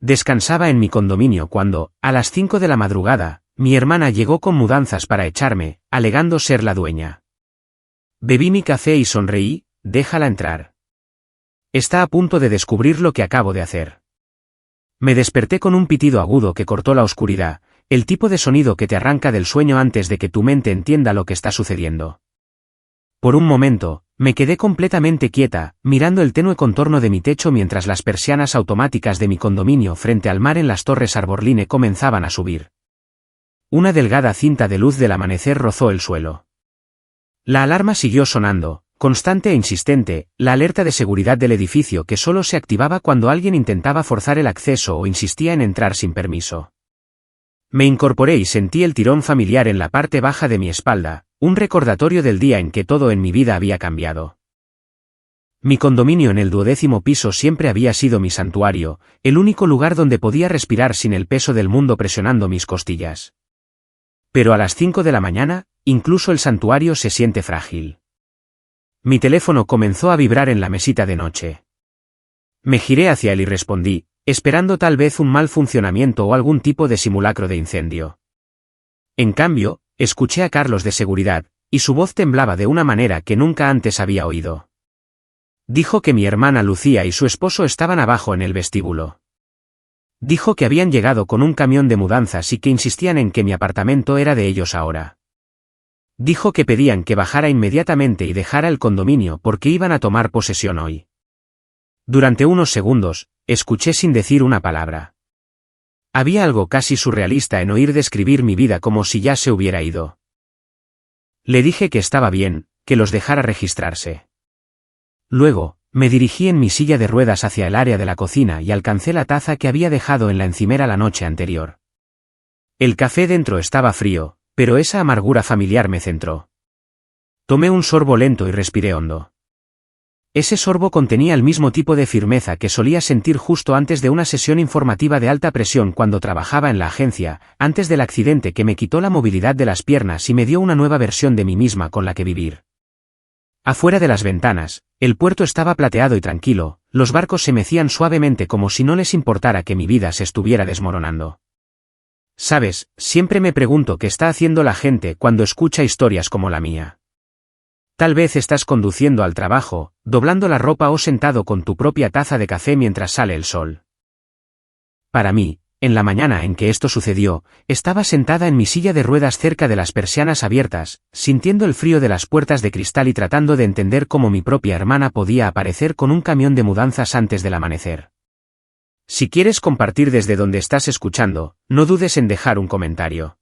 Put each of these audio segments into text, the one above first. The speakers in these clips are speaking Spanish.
Descansaba en mi condominio cuando, a las 5 de la madrugada, mi hermana llegó con mudanzas para echarme, alegando ser la dueña. Bebí mi café y sonreí. Déjala entrar. Está a punto de descubrir lo que acabo de hacer. Me desperté con un pitido agudo que cortó la oscuridad, el tipo de sonido que te arranca del sueño antes de que tu mente entienda lo que está sucediendo. Por un momento, me quedé completamente quieta, mirando el tenue contorno de mi techo mientras las persianas automáticas de mi condominio frente al mar en las Torres Arborline comenzaban a subir. Una delgada cinta de luz del amanecer rozó el suelo. La alarma siguió sonando, constante e insistente, la alerta de seguridad del edificio que solo se activaba cuando alguien intentaba forzar el acceso o insistía en entrar sin permiso. Me incorporé y sentí el tirón familiar en la parte baja de mi espalda, un recordatorio del día en que todo en mi vida había cambiado. Mi condominio en el 12º piso siempre había sido mi santuario, el único lugar donde podía respirar sin el peso del mundo presionando mis costillas. Pero a las 5 de la mañana, incluso el santuario se siente frágil. Mi teléfono comenzó a vibrar en la mesita de noche. Me giré hacia él y respondí, esperando tal vez un mal funcionamiento o algún tipo de simulacro de incendio. En cambio, escuché a Carlos de seguridad, y su voz temblaba de una manera que nunca antes había oído. Dijo que mi hermana Lucía y su esposo estaban abajo en el vestíbulo. Dijo que habían llegado con un camión de mudanzas y que insistían en que mi apartamento era de ellos ahora. Dijo que pedían que bajara inmediatamente y dejara el condominio porque iban a tomar posesión hoy. Durante unos segundos, escuché sin decir una palabra. Había algo casi surrealista en oír describir mi vida como si ya se hubiera ido. Le dije que estaba bien, que los dejara registrarse. Luego, me dirigí en mi silla de ruedas hacia el área de la cocina y alcancé la taza que había dejado en la encimera la noche anterior. El café dentro estaba frío, pero esa amargura familiar me centró. Tomé un sorbo lento y respiré hondo. Ese sorbo contenía el mismo tipo de firmeza que solía sentir justo antes de una sesión informativa de alta presión cuando trabajaba en la agencia, antes del accidente que me quitó la movilidad de las piernas y me dio una nueva versión de mí misma con la que vivir. Afuera de las ventanas, el puerto estaba plateado y tranquilo, los barcos se mecían suavemente como si no les importara que mi vida se estuviera desmoronando. Sabes, siempre me pregunto qué está haciendo la gente cuando escucha historias como la mía. Tal vez estás conduciendo al trabajo, doblando la ropa o sentado con tu propia taza de café mientras sale el sol. Para mí, en la mañana en que esto sucedió, estaba sentada en mi silla de ruedas cerca de las persianas abiertas, sintiendo el frío de las puertas de cristal y tratando de entender cómo mi propia hermana podía aparecer con un camión de mudanzas antes del amanecer. Si quieres compartir desde donde estás escuchando, no dudes en dejar un comentario.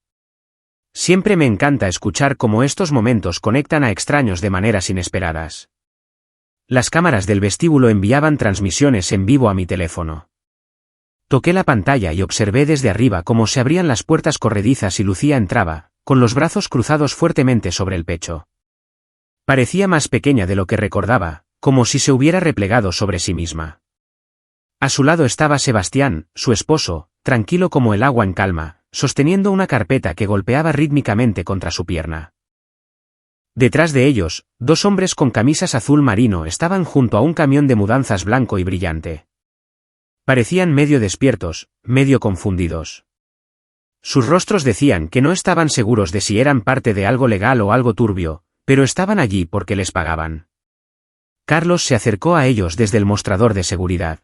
Siempre me encanta escuchar cómo estos momentos conectan a extraños de maneras inesperadas. Las cámaras del vestíbulo enviaban transmisiones en vivo a mi teléfono. Toqué la pantalla y observé desde arriba cómo se abrían las puertas corredizas y Lucía entraba, con los brazos cruzados fuertemente sobre el pecho. Parecía más pequeña de lo que recordaba, como si se hubiera replegado sobre sí misma. A su lado estaba Sebastián, su esposo, tranquilo como el agua en calma, sosteniendo una carpeta que golpeaba rítmicamente contra su pierna. Detrás de ellos, dos hombres con camisas azul marino estaban junto a un camión de mudanzas blanco y brillante. Parecían medio despiertos, medio confundidos. Sus rostros decían que no estaban seguros de si eran parte de algo legal o algo turbio, pero estaban allí porque les pagaban. Carlos se acercó a ellos desde el mostrador de seguridad.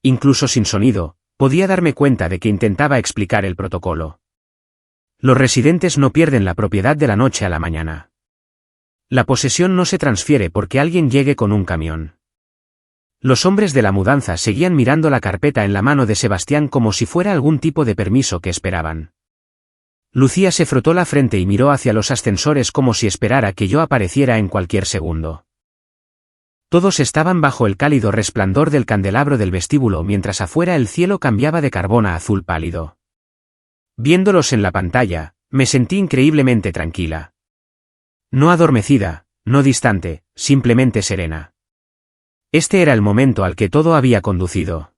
Incluso sin sonido, podía darme cuenta de que intentaba explicar el protocolo. Los residentes no pierden la propiedad de la noche a la mañana. La posesión no se transfiere porque alguien llegue con un camión. Los hombres de la mudanza seguían mirando la carpeta en la mano de Sebastián como si fuera algún tipo de permiso que esperaban. Lucía se frotó la frente y miró hacia los ascensores como si esperara que yo apareciera en cualquier segundo. Todos estaban bajo el cálido resplandor del candelabro del vestíbulo mientras afuera el cielo cambiaba de carbón a azul pálido. Viéndolos en la pantalla, me sentí increíblemente tranquila. No adormecida, no distante, simplemente serena. Este era el momento al que todo había conducido.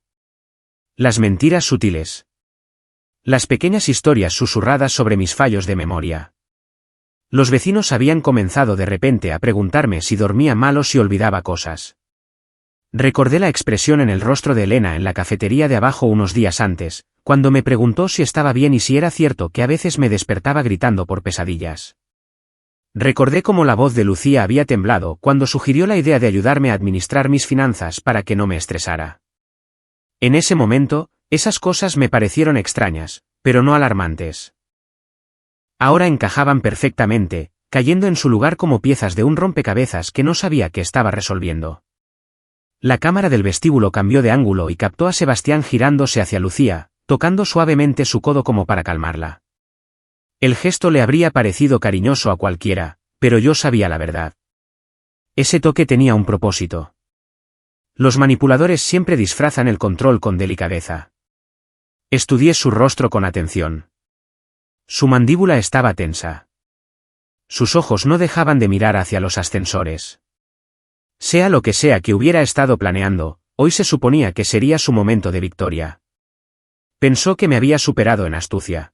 Las mentiras sutiles. Las pequeñas historias susurradas sobre mis fallos de memoria. Los vecinos habían comenzado de repente a preguntarme si dormía mal o si olvidaba cosas. Recordé la expresión en el rostro de Elena en la cafetería de abajo unos días antes, cuando me preguntó si estaba bien y si era cierto que a veces me despertaba gritando por pesadillas. Recordé cómo la voz de Lucía había temblado cuando sugirió la idea de ayudarme a administrar mis finanzas para que no me estresara. En ese momento, esas cosas me parecieron extrañas, pero no alarmantes. Ahora encajaban perfectamente, cayendo en su lugar como piezas de un rompecabezas que no sabía que estaba resolviendo. La cámara del vestíbulo cambió de ángulo y captó a Sebastián girándose hacia Lucía, tocando suavemente su codo como para calmarla. El gesto le habría parecido cariñoso a cualquiera, pero yo sabía la verdad. Ese toque tenía un propósito. Los manipuladores siempre disfrazan el control con delicadeza. Estudié su rostro con atención. Su mandíbula estaba tensa. Sus ojos no dejaban de mirar hacia los ascensores. Sea lo que sea que hubiera estado planeando, hoy se suponía que sería su momento de victoria. Pensó que me había superado en astucia.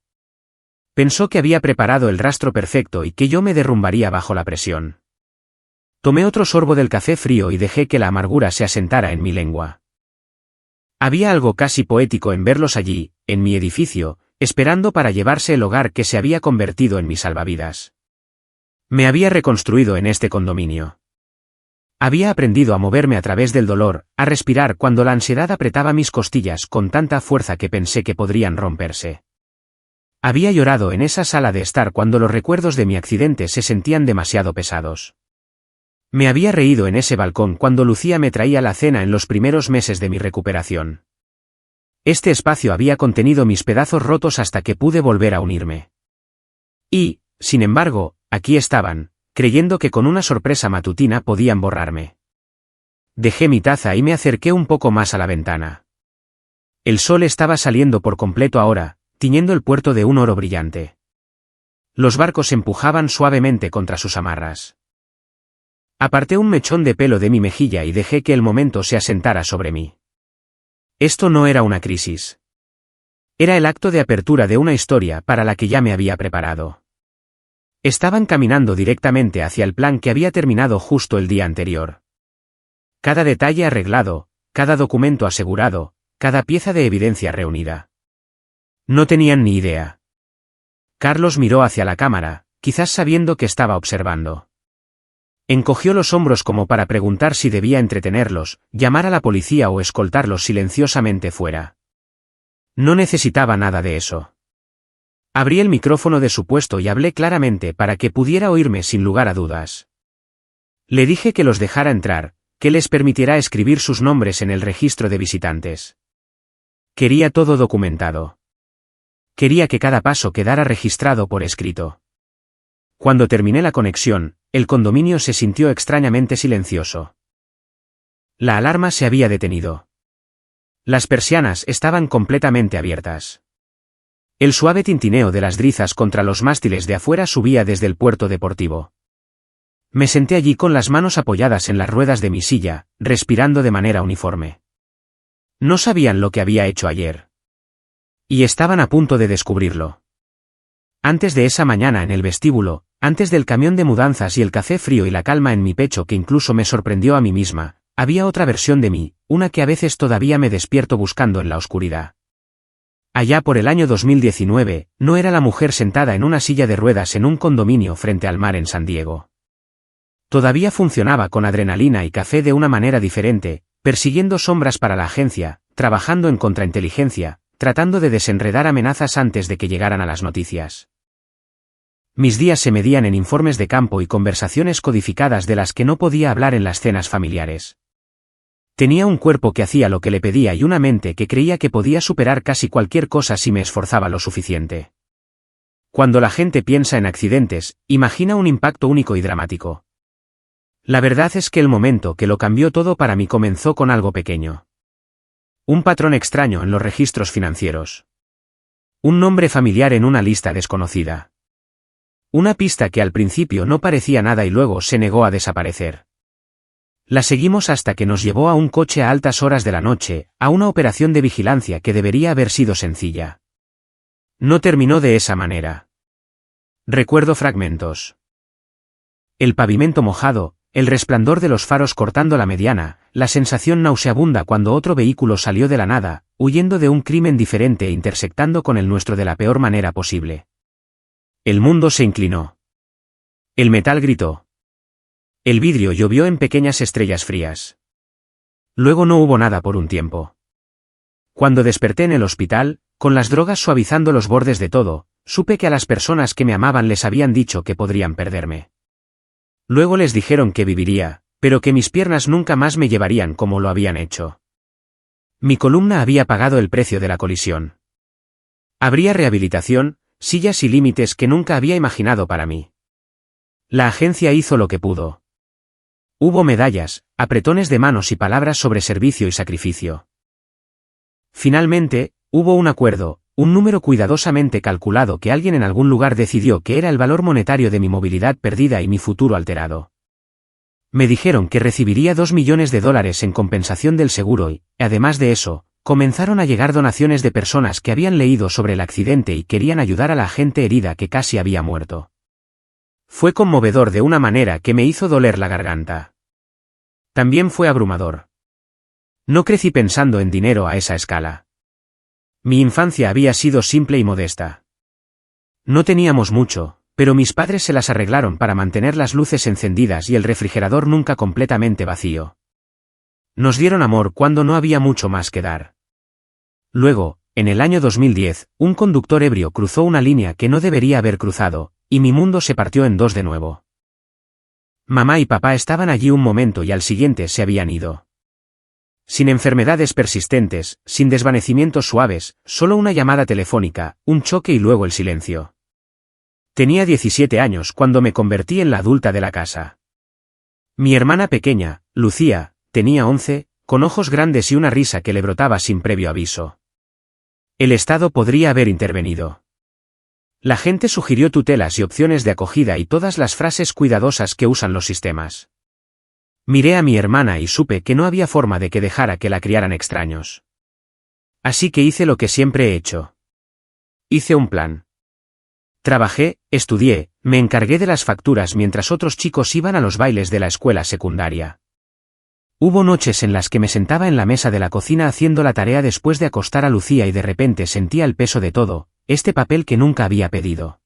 Pensó que había preparado el rastro perfecto y que yo me derrumbaría bajo la presión. Tomé otro sorbo del café frío y dejé que la amargura se asentara en mi lengua. Había algo casi poético en verlos allí, en mi edificio, esperando para llevarse el hogar que se había convertido en mi salvavidas. Me había reconstruido en este condominio. Había aprendido a moverme a través del dolor, a respirar cuando la ansiedad apretaba mis costillas con tanta fuerza que pensé que podrían romperse. Había llorado en esa sala de estar cuando los recuerdos de mi accidente se sentían demasiado pesados. Me había reído en ese balcón cuando Lucía me traía la cena en los primeros meses de mi recuperación. Este espacio había contenido mis pedazos rotos hasta que pude volver a unirme. Y, sin embargo, aquí estaban, creyendo que con una sorpresa matutina podían borrarme. Dejé mi taza y me acerqué un poco más a la ventana. El sol estaba saliendo por completo ahora, tiñendo el puerto de un oro brillante. Los barcos empujaban suavemente contra sus amarras. Aparté un mechón de pelo de mi mejilla y dejé que el momento se asentara sobre mí. Esto no era una crisis. Era el acto de apertura de una historia para la que ya me había preparado. Estaban caminando directamente hacia el plan que había terminado justo el día anterior. Cada detalle arreglado, cada documento asegurado, cada pieza de evidencia reunida. No tenían ni idea. Carlos miró hacia la cámara, quizás sabiendo que estaba observando. Encogió los hombros como para preguntar si debía entretenerlos, llamar a la policía o escoltarlos silenciosamente fuera. No necesitaba nada de eso. Abrí el micrófono de su puesto y hablé claramente para que pudiera oírme sin lugar a dudas. Le dije que los dejara entrar, que les permitiera escribir sus nombres en el registro de visitantes. Quería todo documentado. Quería que cada paso quedara registrado por escrito. Cuando terminé la conexión, el condominio se sintió extrañamente silencioso. La alarma se había detenido. Las persianas estaban completamente abiertas. El suave tintineo de las drizas contra los mástiles de afuera subía desde el puerto deportivo. Me senté allí con las manos apoyadas en las ruedas de mi silla, respirando de manera uniforme. No sabían lo que había hecho ayer. Y estaban a punto de descubrirlo. Antes de esa mañana en el vestíbulo, antes del camión de mudanzas y el café frío y la calma en mi pecho que incluso me sorprendió a mí misma, había otra versión de mí, una que a veces todavía me despierto buscando en la oscuridad. Allá por el año 2019, no era la mujer sentada en una silla de ruedas en un condominio frente al mar en San Diego. Todavía funcionaba con adrenalina y café de una manera diferente, persiguiendo sombras para la agencia, trabajando en contrainteligencia, tratando de desenredar amenazas antes de que llegaran a las noticias. Mis días se medían en informes de campo y conversaciones codificadas de las que no podía hablar en las cenas familiares. Tenía un cuerpo que hacía lo que le pedía y una mente que creía que podía superar casi cualquier cosa si me esforzaba lo suficiente. Cuando la gente piensa en accidentes, imagina un impacto único y dramático. La verdad es que el momento que lo cambió todo para mí comenzó con algo pequeño. Un patrón extraño en los registros financieros. Un nombre familiar en una lista desconocida. Una pista que al principio no parecía nada y luego se negó a desaparecer. La seguimos hasta que nos llevó a un coche a altas horas de la noche, a una operación de vigilancia que debería haber sido sencilla. No terminó de esa manera. Recuerdo fragmentos. El pavimento mojado, el resplandor de los faros cortando la mediana, la sensación nauseabunda cuando otro vehículo salió de la nada, huyendo de un crimen diferente e intersectando con el nuestro de la peor manera posible. El mundo se inclinó. El metal gritó. El vidrio llovió en pequeñas estrellas frías. Luego no hubo nada por un tiempo. Cuando desperté en el hospital, con las drogas suavizando los bordes de todo, supe que a las personas que me amaban les habían dicho que podrían perderme. Luego les dijeron que viviría, pero que mis piernas nunca más me llevarían como lo habían hecho. Mi columna había pagado el precio de la colisión. Habría rehabilitación, sillas y límites que nunca había imaginado para mí. La agencia hizo lo que pudo. Hubo medallas, apretones de manos y palabras sobre servicio y sacrificio. Finalmente, hubo un acuerdo, un número cuidadosamente calculado que alguien en algún lugar decidió que era el valor monetario de mi movilidad perdida y mi futuro alterado. Me dijeron que recibiría $2 millones en compensación del seguro y, además de eso, comenzaron a llegar donaciones de personas que habían leído sobre el accidente y querían ayudar a la gente herida que casi había muerto. Fue conmovedor de una manera que me hizo doler la garganta. También fue abrumador. No crecí pensando en dinero a esa escala. Mi infancia había sido simple y modesta. No teníamos mucho, pero mis padres se las arreglaron para mantener las luces encendidas y el refrigerador nunca completamente vacío. Nos dieron amor cuando no había mucho más que dar. Luego, en el año 2010, un conductor ebrio cruzó una línea que no debería haber cruzado, y mi mundo se partió en dos de nuevo. Mamá y papá estaban allí un momento y al siguiente se habían ido. Sin enfermedades persistentes, sin desvanecimientos suaves, solo una llamada telefónica, un choque y luego el silencio. Tenía 17 años cuando me convertí en la adulta de la casa. Mi hermana pequeña, Lucía, tenía 11, con ojos grandes y una risa que le brotaba sin previo aviso. El Estado podría haber intervenido. La gente sugirió tutelas y opciones de acogida y todas las frases cuidadosas que usan los sistemas. Miré a mi hermana y supe que no había forma de que dejara que la criaran extraños. Así que hice lo que siempre he hecho. Hice un plan. Trabajé, estudié, me encargué de las facturas mientras otros chicos iban a los bailes de la escuela secundaria. Hubo noches en las que me sentaba en la mesa de la cocina haciendo la tarea después de acostar a Lucía y de repente sentía el peso de todo, este papel que nunca había pedido.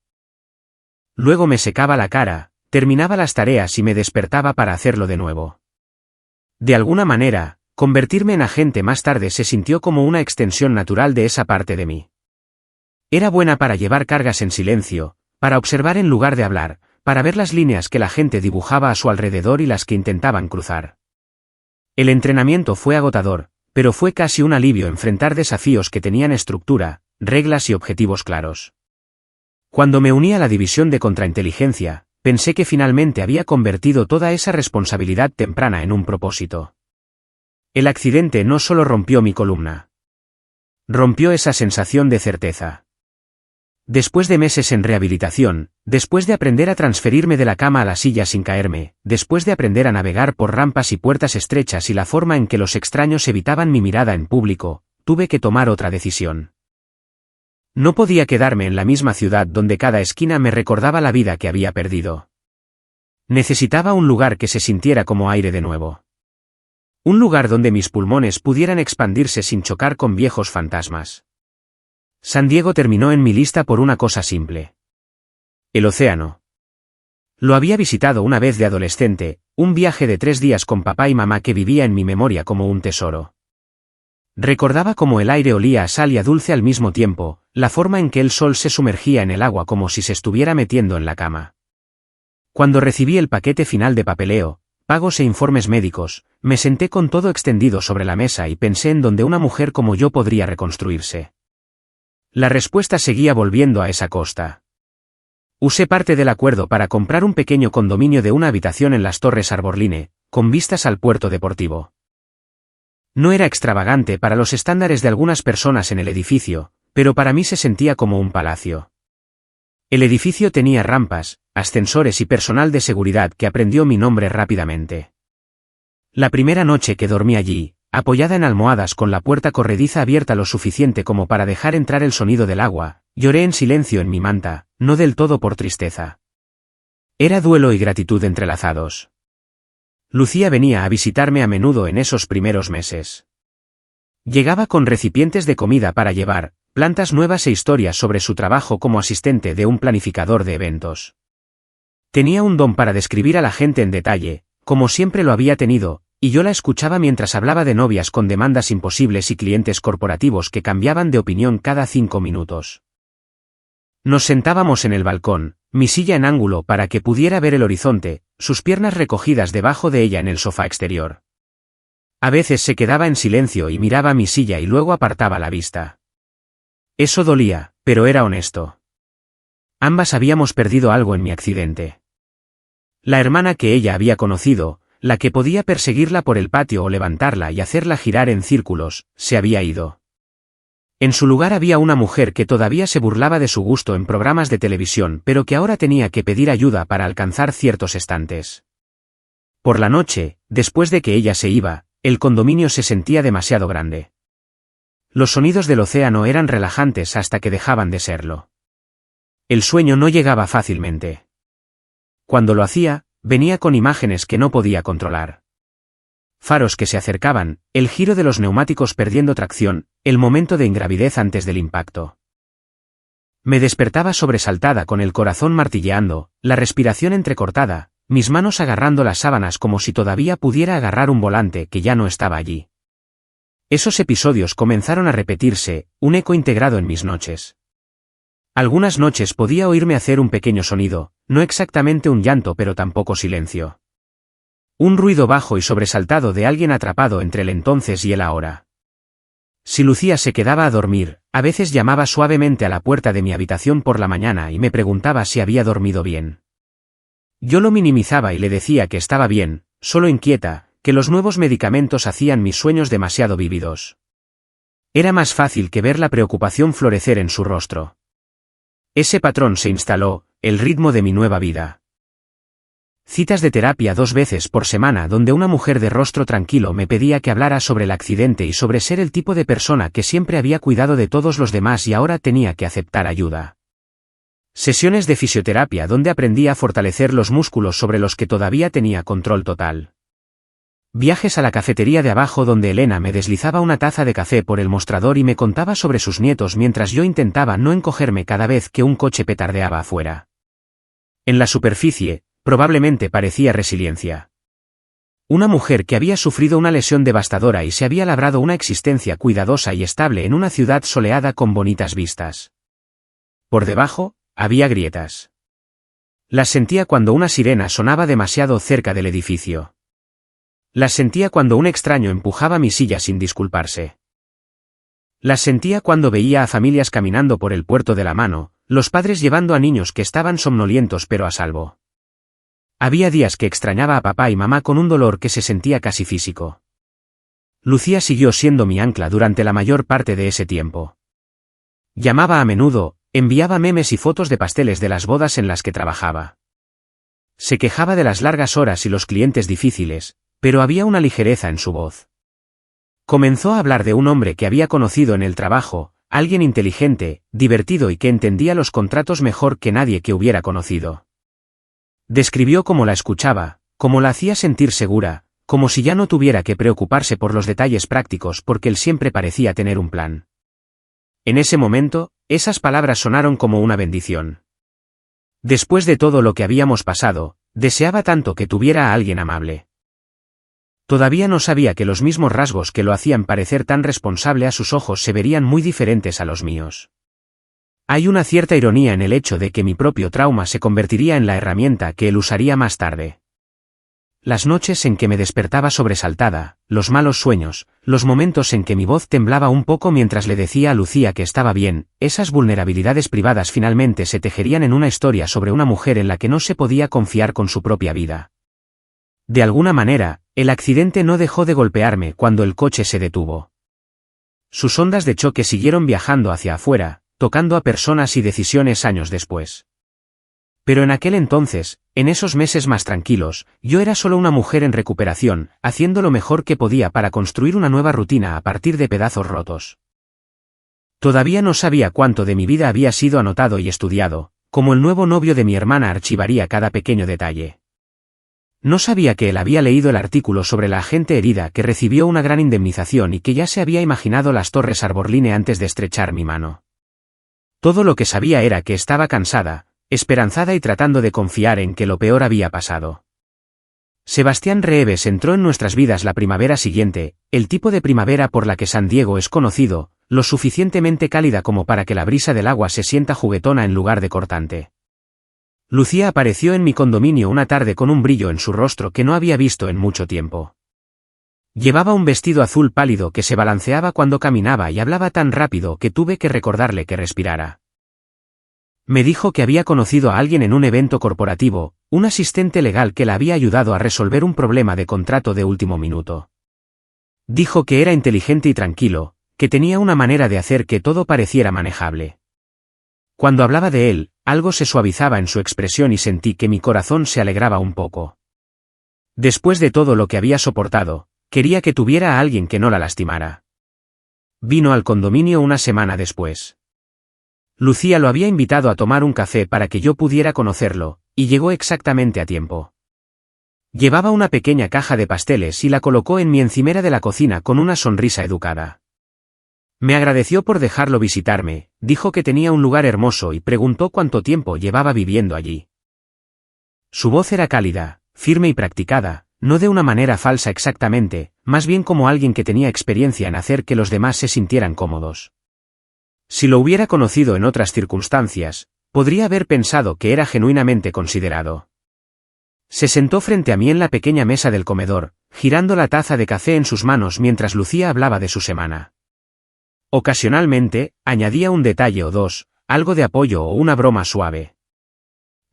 Luego me secaba la cara, terminaba las tareas y me despertaba para hacerlo de nuevo. De alguna manera, convertirme en agente más tarde se sintió como una extensión natural de esa parte de mí. Era buena para llevar cargas en silencio, para observar en lugar de hablar, para ver las líneas que la gente dibujaba a su alrededor y las que intentaban cruzar. El entrenamiento fue agotador, pero fue casi un alivio enfrentar desafíos que tenían estructura, reglas y objetivos claros. Cuando me uní a la división de contrainteligencia, pensé que finalmente había convertido toda esa responsabilidad temprana en un propósito. El accidente no solo rompió mi columna. Rompió esa sensación de certeza. Después de meses en rehabilitación, después de aprender a transferirme de la cama a la silla sin caerme, después de aprender a navegar por rampas y puertas estrechas y la forma en que los extraños evitaban mi mirada en público, tuve que tomar otra decisión. No podía quedarme en la misma ciudad donde cada esquina me recordaba la vida que había perdido. Necesitaba un lugar que se sintiera como aire de nuevo. Un lugar donde mis pulmones pudieran expandirse sin chocar con viejos fantasmas. San Diego terminó en mi lista por una cosa simple. El océano. Lo había visitado una vez de adolescente, un viaje de 3 días con papá y mamá que vivía en mi memoria como un tesoro. Recordaba cómo el aire olía a sal y a dulce al mismo tiempo, la forma en que el sol se sumergía en el agua como si se estuviera metiendo en la cama. Cuando recibí el paquete final de papeleo, pagos e informes médicos, me senté con todo extendido sobre la mesa y pensé en dónde una mujer como yo podría reconstruirse. La respuesta seguía volviendo a esa costa. Usé parte del acuerdo para comprar un pequeño condominio de una habitación en las Torres Arborline, con vistas al puerto deportivo. No era extravagante para los estándares de algunas personas en el edificio, pero para mí se sentía como un palacio. El edificio tenía rampas, ascensores y personal de seguridad que aprendió mi nombre rápidamente. La primera noche que dormí allí, apoyada en almohadas con la puerta corrediza abierta lo suficiente como para dejar entrar el sonido del agua, lloré en silencio en mi manta, no del todo por tristeza. Era duelo y gratitud entrelazados. Lucía venía a visitarme a menudo en esos primeros meses. Llegaba con recipientes de comida para llevar, plantas nuevas e historias sobre su trabajo como asistente de un planificador de eventos. Tenía un don para describir a la gente en detalle, como siempre lo había tenido, y yo la escuchaba mientras hablaba de novias con demandas imposibles y clientes corporativos que cambiaban de opinión cada 5 minutos. Nos sentábamos en el balcón, mi silla en ángulo para que pudiera ver el horizonte, sus piernas recogidas debajo de ella en el sofá exterior. A veces se quedaba en silencio y miraba mi silla y luego apartaba la vista. Eso dolía, pero era honesto. Ambas habíamos perdido algo en mi accidente. La hermana que ella había conocido, la que podía perseguirla por el patio o levantarla y hacerla girar en círculos, se había ido. En su lugar había una mujer que todavía se burlaba de su gusto en programas de televisión, pero que ahora tenía que pedir ayuda para alcanzar ciertos estantes. Por la noche, después de que ella se iba, el condominio se sentía demasiado grande. Los sonidos del océano eran relajantes hasta que dejaban de serlo. El sueño no llegaba fácilmente. Cuando lo hacía, venía con imágenes que no podía controlar. Faros que se acercaban, el giro de los neumáticos perdiendo tracción, el momento de ingravidez antes del impacto. Me despertaba sobresaltada con el corazón martilleando, la respiración entrecortada, mis manos agarrando las sábanas como si todavía pudiera agarrar un volante que ya no estaba allí. Esos episodios comenzaron a repetirse, un eco integrado en mis noches. Algunas noches podía oírme hacer un pequeño sonido, no exactamente un llanto pero tampoco silencio. Un ruido bajo y sobresaltado de alguien atrapado entre el entonces y el ahora. Si Lucía se quedaba a dormir, a veces llamaba suavemente a la puerta de mi habitación por la mañana y me preguntaba si había dormido bien. Yo lo minimizaba y le decía que estaba bien, solo inquieta, que los nuevos medicamentos hacían mis sueños demasiado vívidos. Era más fácil que ver la preocupación florecer en su rostro. Ese patrón se instaló, el ritmo de mi nueva vida. Citas de terapia 2 veces por semana donde una mujer de rostro tranquilo me pedía que hablara sobre el accidente y sobre ser el tipo de persona que siempre había cuidado de todos los demás y ahora tenía que aceptar ayuda. Sesiones de fisioterapia donde aprendí a fortalecer los músculos sobre los que todavía tenía control total. Viajes a la cafetería de abajo donde Elena me deslizaba una taza de café por el mostrador y me contaba sobre sus nietos mientras yo intentaba no encogerme cada vez que un coche petardeaba afuera. En la superficie, probablemente parecía resiliencia. Una mujer que había sufrido una lesión devastadora y se había labrado una existencia cuidadosa y estable en una ciudad soleada con bonitas vistas. Por debajo, había grietas. Las sentía cuando una sirena sonaba demasiado cerca del edificio. Las sentía cuando un extraño empujaba mi silla sin disculparse. Las sentía cuando veía a familias caminando por el puerto de la mano, los padres llevando a niños que estaban somnolientos pero a salvo. Había días que extrañaba a papá y mamá con un dolor que se sentía casi físico. Lucía siguió siendo mi ancla durante la mayor parte de ese tiempo. Llamaba a menudo, enviaba memes y fotos de pasteles de las bodas en las que trabajaba. Se quejaba de las largas horas y los clientes difíciles, pero había una ligereza en su voz. Comenzó a hablar de un hombre que había conocido en el trabajo, alguien inteligente, divertido y que entendía los contratos mejor que nadie que hubiera conocido. Describió cómo la escuchaba, cómo la hacía sentir segura, como si ya no tuviera que preocuparse por los detalles prácticos porque él siempre parecía tener un plan. En ese momento, esas palabras sonaron como una bendición. Después de todo lo que habíamos pasado, deseaba tanto que tuviera a alguien amable. Todavía no sabía que los mismos rasgos que lo hacían parecer tan responsable a sus ojos se verían muy diferentes a los míos. Hay una cierta ironía en el hecho de que mi propio trauma se convertiría en la herramienta que él usaría más tarde. Las noches en que me despertaba sobresaltada, los malos sueños, los momentos en que mi voz temblaba un poco mientras le decía a Lucía que estaba bien, esas vulnerabilidades privadas finalmente se tejerían en una historia sobre una mujer en la que no se podía confiar con su propia vida. De alguna manera, el accidente no dejó de golpearme cuando el coche se detuvo. Sus ondas de choque siguieron viajando hacia afuera, tocando a personas y decisiones años después. Pero en aquel entonces, en esos meses más tranquilos, yo era solo una mujer en recuperación, haciendo lo mejor que podía para construir una nueva rutina a partir de pedazos rotos. Todavía no sabía cuánto de mi vida había sido anotado y estudiado, como el nuevo novio de mi hermana archivaría cada pequeño detalle. No sabía que él había leído el artículo sobre la agente herida que recibió una gran indemnización y que ya se había imaginado las torres Arborline antes de estrechar mi mano. Todo lo que sabía era que estaba cansada, esperanzada y tratando de confiar en que lo peor había pasado. Sebastián Reeves entró en nuestras vidas la primavera siguiente, el tipo de primavera por la que San Diego es conocido, lo suficientemente cálida como para que la brisa del agua se sienta juguetona en lugar de cortante. Lucía apareció en mi condominio una tarde con un brillo en su rostro que no había visto en mucho tiempo. Llevaba un vestido azul pálido que se balanceaba cuando caminaba y hablaba tan rápido que tuve que recordarle que respirara. Me dijo que había conocido a alguien en un evento corporativo, un asistente legal que la había ayudado a resolver un problema de contrato de último minuto. Dijo que era inteligente y tranquilo, que tenía una manera de hacer que todo pareciera manejable. Cuando hablaba de él, algo se suavizaba en su expresión y sentí que mi corazón se alegraba un poco. Después de todo lo que había soportado, quería que tuviera a alguien que no la lastimara. Vino al condominio una semana después. Lucía lo había invitado a tomar un café para que yo pudiera conocerlo, y llegó exactamente a tiempo. Llevaba una pequeña caja de pasteles y la colocó en mi encimera de la cocina con una sonrisa educada. Me agradeció por dejarlo visitarme, dijo que tenía un lugar hermoso y preguntó cuánto tiempo llevaba viviendo allí. Su voz era cálida, firme y practicada, no de una manera falsa exactamente, más bien como alguien que tenía experiencia en hacer que los demás se sintieran cómodos. Si lo hubiera conocido en otras circunstancias, podría haber pensado que era genuinamente considerado. Se sentó frente a mí en la pequeña mesa del comedor, girando la taza de café en sus manos mientras Lucía hablaba de su semana. Ocasionalmente, añadía un detalle o dos, algo de apoyo o una broma suave.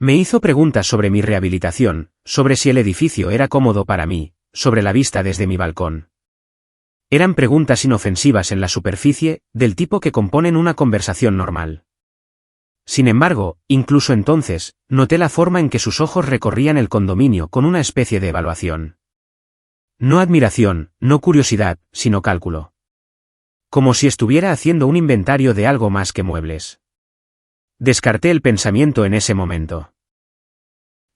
Me hizo preguntas sobre mi rehabilitación, sobre si el edificio era cómodo para mí, sobre la vista desde mi balcón. Eran preguntas inofensivas en la superficie, del tipo que componen una conversación normal. Sin embargo, incluso entonces, noté la forma en que sus ojos recorrían el condominio con una especie de evaluación. No admiración, no curiosidad, sino cálculo. Como si estuviera haciendo un inventario de algo más que muebles. Descarté el pensamiento en ese momento.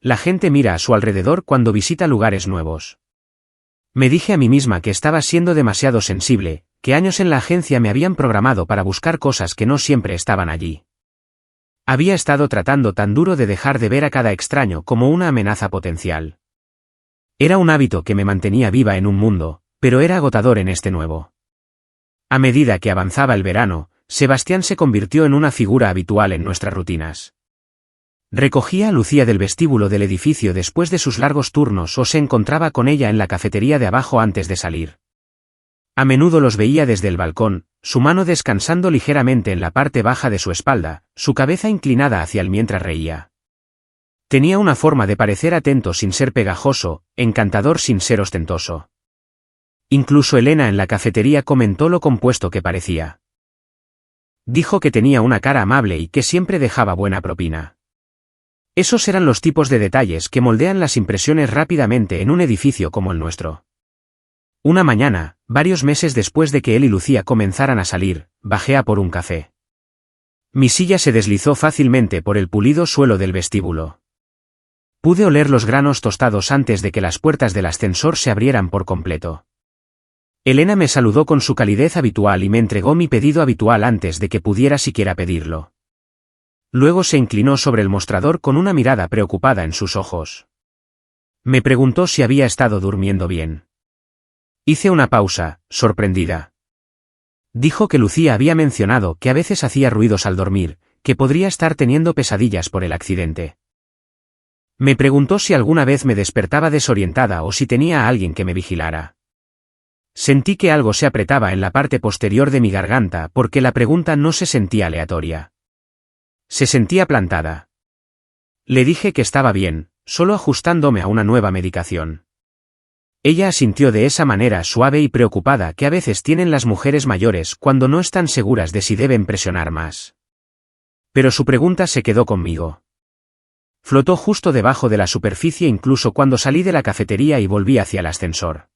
La gente mira a su alrededor cuando visita lugares nuevos. Me dije a mí misma que estaba siendo demasiado sensible, que años en la agencia me habían programado para buscar cosas que no siempre estaban allí. Había estado tratando tan duro de dejar de ver a cada extraño como una amenaza potencial. Era un hábito que me mantenía viva en un mundo, pero era agotador en este nuevo. A medida que avanzaba el verano, Sebastián se convirtió en una figura habitual en nuestras rutinas. Recogía a Lucía del vestíbulo del edificio después de sus largos turnos o se encontraba con ella en la cafetería de abajo antes de salir. A menudo los veía desde el balcón, su mano descansando ligeramente en la parte baja de su espalda, su cabeza inclinada hacia él mientras reía. Tenía una forma de parecer atento sin ser pegajoso, encantador sin ser ostentoso. Incluso Elena en la cafetería comentó lo compuesto que parecía. Dijo que tenía una cara amable y que siempre dejaba buena propina. Esos eran los tipos de detalles que moldean las impresiones rápidamente en un edificio como el nuestro. Una mañana, varios meses después de que él y Lucía comenzaran a salir, bajé a por un café. Mi silla se deslizó fácilmente por el pulido suelo del vestíbulo. Pude oler los granos tostados antes de que las puertas del ascensor se abrieran por completo. Elena me saludó con su calidez habitual y me entregó mi pedido habitual antes de que pudiera siquiera pedirlo. Luego se inclinó sobre el mostrador con una mirada preocupada en sus ojos. Me preguntó si había estado durmiendo bien. Hice una pausa, sorprendida. Dijo que Lucía había mencionado que a veces hacía ruidos al dormir, que podría estar teniendo pesadillas por el accidente. Me preguntó si alguna vez me despertaba desorientada o si tenía a alguien que me vigilara. Sentí que algo se apretaba en la parte posterior de mi garganta porque la pregunta no se sentía aleatoria. Se sentía plantada. Le dije que estaba bien, solo ajustándome a una nueva medicación. Ella asintió de esa manera suave y preocupada que a veces tienen las mujeres mayores cuando no están seguras de si deben presionar más. Pero su pregunta se quedó conmigo. Flotó justo debajo de la superficie incluso cuando salí de la cafetería y volví hacia el ascensor.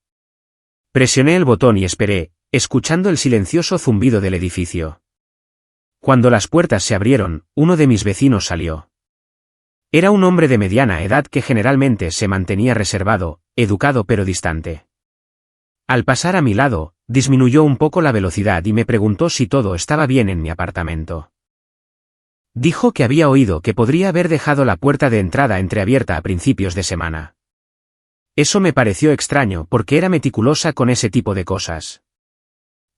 Presioné el botón y esperé, escuchando el silencioso zumbido del edificio. Cuando las puertas se abrieron, uno de mis vecinos salió. Era un hombre de mediana edad que generalmente se mantenía reservado, educado pero distante. Al pasar a mi lado, disminuyó un poco la velocidad y me preguntó si todo estaba bien en mi apartamento. Dijo que había oído que podría haber dejado la puerta de entrada entreabierta a principios de semana. Eso me pareció extraño porque era meticulosa con ese tipo de cosas.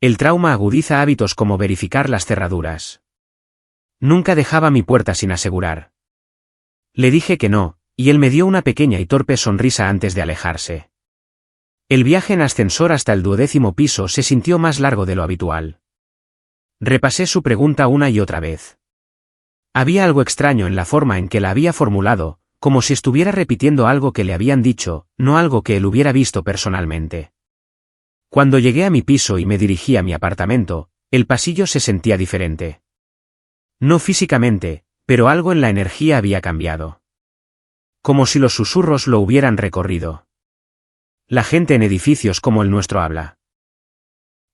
El trauma agudiza hábitos como verificar las cerraduras. Nunca dejaba mi puerta sin asegurar. Le dije que no, y él me dio una pequeña y torpe sonrisa antes de alejarse. El viaje en ascensor hasta el 12º piso se sintió más largo de lo habitual. Repasé su pregunta una y otra vez. Había algo extraño en la forma en que la había formulado, como si estuviera repitiendo algo que le habían dicho, no algo que él hubiera visto personalmente. Cuando llegué a mi piso y me dirigí a mi apartamento, el pasillo se sentía diferente. No físicamente, pero algo en la energía había cambiado. Como si los susurros lo hubieran recorrido. La gente en edificios como el nuestro habla.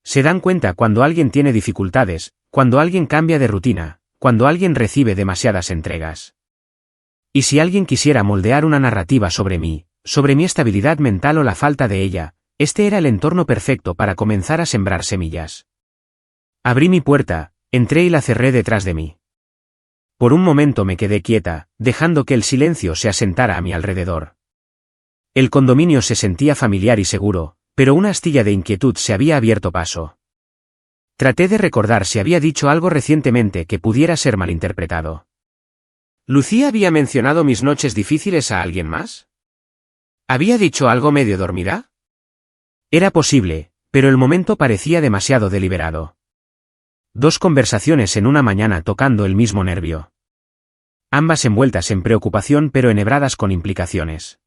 Se dan cuenta cuando alguien tiene dificultades, cuando alguien cambia de rutina, cuando alguien recibe demasiadas entregas. Y si alguien quisiera moldear una narrativa sobre mi estabilidad mental o la falta de ella, este era el entorno perfecto para comenzar a sembrar semillas. Abrí mi puerta, entré y la cerré detrás de mí. Por un momento me quedé quieta, dejando que el silencio se asentara a mi alrededor. El condominio se sentía familiar y seguro, pero una astilla de inquietud se había abierto paso. Traté de recordar si había dicho algo recientemente que pudiera ser malinterpretado. ¿Lucía había mencionado mis noches difíciles a alguien más? ¿Había dicho algo medio dormida? Era posible, pero el momento parecía demasiado deliberado. 2 conversaciones en una mañana tocando el mismo nervio. Ambas envueltas en preocupación pero enhebradas con implicaciones.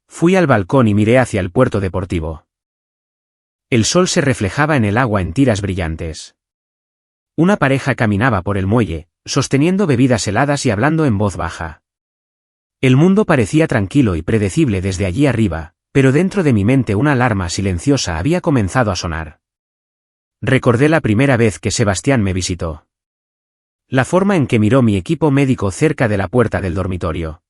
Fui al balcón y miré hacia el puerto deportivo. El sol se reflejaba en el agua en tiras brillantes. Una pareja caminaba por el muelle, sosteniendo bebidas heladas y hablando en voz baja. El mundo parecía tranquilo y predecible desde allí arriba, pero dentro de mi mente una alarma silenciosa había comenzado a sonar. Recordé la primera vez que Sebastián me visitó. La forma en que miró mi equipo médico cerca de la puerta del dormitorio.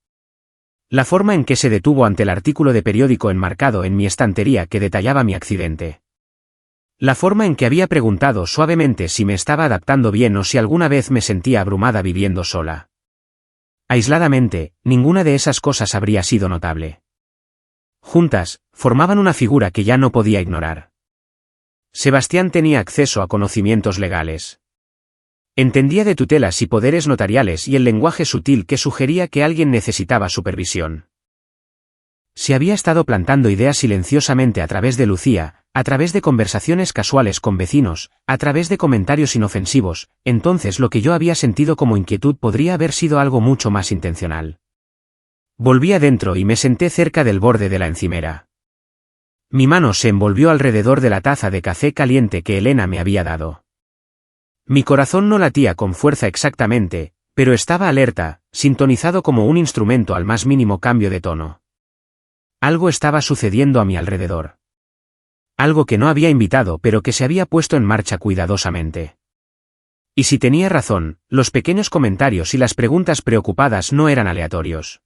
La forma en que se detuvo ante el artículo de periódico enmarcado en mi estantería que detallaba mi accidente. La forma en que había preguntado suavemente si me estaba adaptando bien o si alguna vez me sentía abrumada viviendo sola. Aisladamente, ninguna de esas cosas habría sido notable. Juntas, formaban una figura que ya no podía ignorar. Sebastián tenía acceso a conocimientos legales. Entendía de tutelas y poderes notariales y el lenguaje sutil que sugería que alguien necesitaba supervisión. Se había estado plantando ideas silenciosamente a través de Lucía, a través de conversaciones casuales con vecinos, a través de comentarios inofensivos, entonces lo que yo había sentido como inquietud podría haber sido algo mucho más intencional. Volví adentro y me senté cerca del borde de la encimera. Mi mano se envolvió alrededor de la taza de café caliente que Elena me había dado. Mi corazón no latía con fuerza exactamente, pero estaba alerta, sintonizado como un instrumento al más mínimo cambio de tono. Algo estaba sucediendo a mi alrededor. Algo que no había invitado pero que se había puesto en marcha cuidadosamente. Y si tenía razón, los pequeños comentarios y las preguntas preocupadas no eran aleatorios.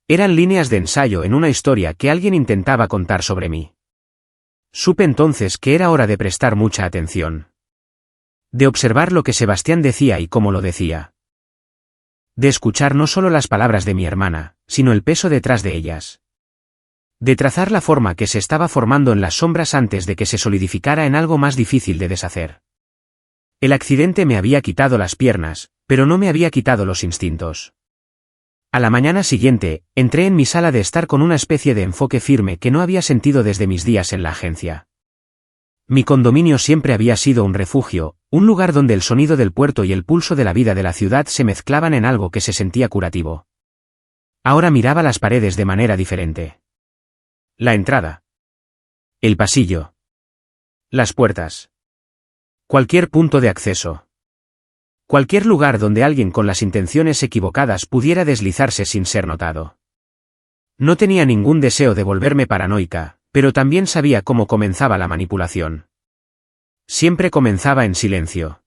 Eran líneas de ensayo en una historia que alguien intentaba contar sobre mí. Supe entonces que era hora de prestar mucha atención. De observar lo que Sebastián decía y cómo lo decía. De escuchar no solo las palabras de mi hermana, sino el peso detrás de ellas. De trazar la forma que se estaba formando en las sombras antes de que se solidificara en algo más difícil de deshacer. El accidente me había quitado las piernas, pero no me había quitado los instintos. A la mañana siguiente, entré en mi sala de estar con una especie de enfoque firme que no había sentido desde mis días en la agencia. Mi condominio siempre había sido un refugio, un lugar donde el sonido del puerto y el pulso de la vida de la ciudad se mezclaban en algo que se sentía curativo. Ahora miraba las paredes de manera diferente. La entrada. El pasillo. Las puertas. Cualquier punto de acceso. Cualquier lugar donde alguien con las intenciones equivocadas pudiera deslizarse sin ser notado. No tenía ningún deseo de volverme paranoica, pero también sabía cómo comenzaba la manipulación. Siempre comenzaba en silencio.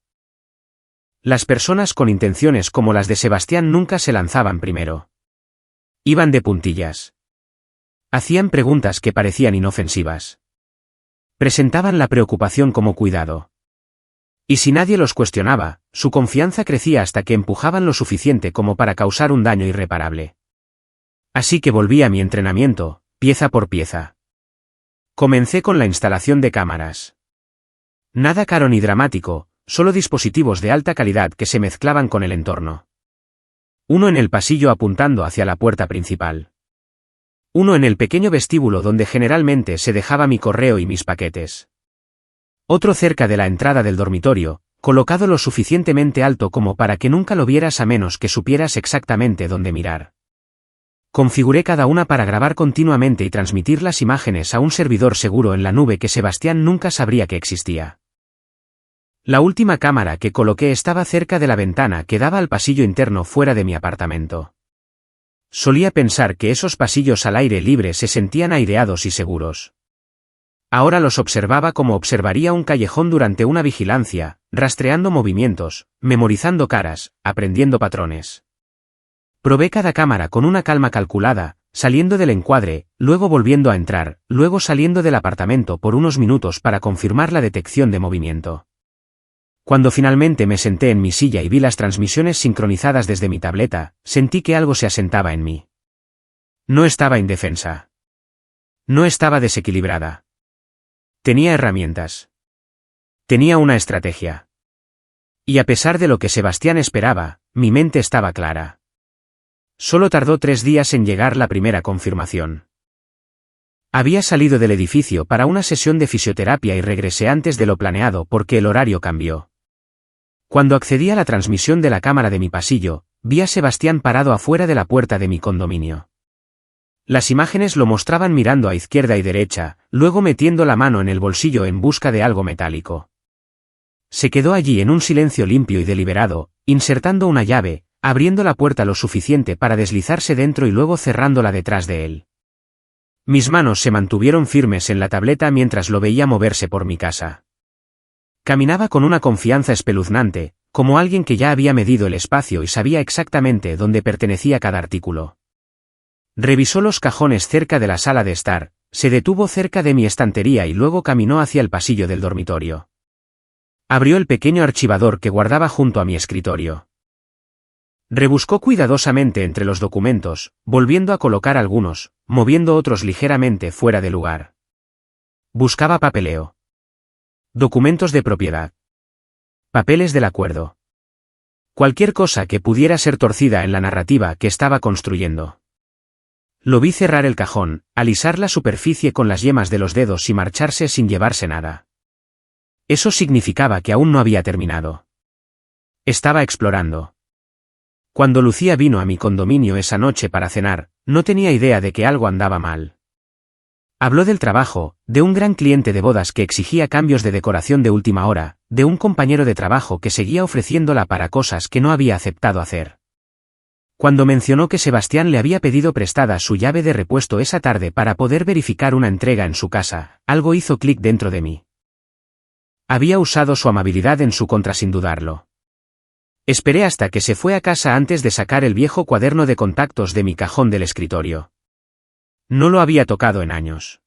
Las personas con intenciones como las de Sebastián nunca se lanzaban primero. Iban de puntillas. Hacían preguntas que parecían inofensivas. Presentaban la preocupación como cuidado. Y si nadie los cuestionaba, su confianza crecía hasta que empujaban lo suficiente como para causar un daño irreparable. Así que volví a mi entrenamiento, pieza por pieza. Comencé con la instalación de cámaras. Nada caro ni dramático, solo dispositivos de alta calidad que se mezclaban con el entorno. Uno en el pasillo apuntando hacia la puerta principal. Uno en el pequeño vestíbulo donde generalmente se dejaba mi correo y mis paquetes. Otro cerca de la entrada del dormitorio, colocado lo suficientemente alto como para que nunca lo vieras a menos que supieras exactamente dónde mirar. Configuré cada una para grabar continuamente y transmitir las imágenes a un servidor seguro en la nube que Sebastián nunca sabría que existía. La última cámara que coloqué estaba cerca de la ventana que daba al pasillo interno fuera de mi apartamento. Solía pensar que esos pasillos al aire libre se sentían aireados y seguros. Ahora los observaba como observaría un callejón durante una vigilancia, rastreando movimientos, memorizando caras, aprendiendo patrones. Probé cada cámara con una calma calculada, saliendo del encuadre, luego volviendo a entrar, luego saliendo del apartamento por unos minutos para confirmar la detección de movimiento. Cuando finalmente me senté en mi silla y vi las transmisiones sincronizadas desde mi tableta, sentí que algo se asentaba en mí. No estaba indefensa. No estaba desequilibrada. Tenía herramientas. Tenía una estrategia. Y a pesar de lo que Sebastián esperaba, mi mente estaba clara. Solo tardó 3 días en llegar la primera confirmación. Había salido del edificio para una sesión de fisioterapia y regresé antes de lo planeado porque el horario cambió. Cuando accedí a la transmisión de la cámara de mi pasillo, vi a Sebastián parado afuera de la puerta de mi condominio. Las imágenes lo mostraban mirando a izquierda y derecha, luego metiendo la mano en el bolsillo en busca de algo metálico. Se quedó allí en un silencio limpio y deliberado, insertando una llave, abriendo la puerta lo suficiente para deslizarse dentro y luego cerrándola detrás de él. Mis manos se mantuvieron firmes en la tableta mientras lo veía moverse por mi casa. Caminaba con una confianza espeluznante, como alguien que ya había medido el espacio y sabía exactamente dónde pertenecía cada artículo. Revisó los cajones cerca de la sala de estar, se detuvo cerca de mi estantería y luego caminó hacia el pasillo del dormitorio. Abrió el pequeño archivador que guardaba junto a mi escritorio. Rebuscó cuidadosamente entre los documentos, volviendo a colocar algunos, moviendo otros ligeramente fuera de lugar. Buscaba papeleo. Documentos de propiedad. Papeles del acuerdo. Cualquier cosa que pudiera ser torcida en la narrativa que estaba construyendo. Lo vi cerrar el cajón, alisar la superficie con las yemas de los dedos y marcharse sin llevarse nada. Eso significaba que aún no había terminado. Estaba explorando. Cuando Lucía vino a mi condominio esa noche para cenar, no tenía idea de que algo andaba mal. Habló del trabajo, de un gran cliente de bodas que exigía cambios de decoración de última hora, de un compañero de trabajo que seguía ofreciéndola para cosas que no había aceptado hacer. Cuando mencionó que Sebastián le había pedido prestada su llave de repuesto esa tarde para poder verificar una entrega en su casa, algo hizo clic dentro de mí. Había usado su amabilidad en su contra sin dudarlo. Esperé hasta que se fue a casa antes de sacar el viejo cuaderno de contactos de mi cajón del escritorio. No lo había tocado en años.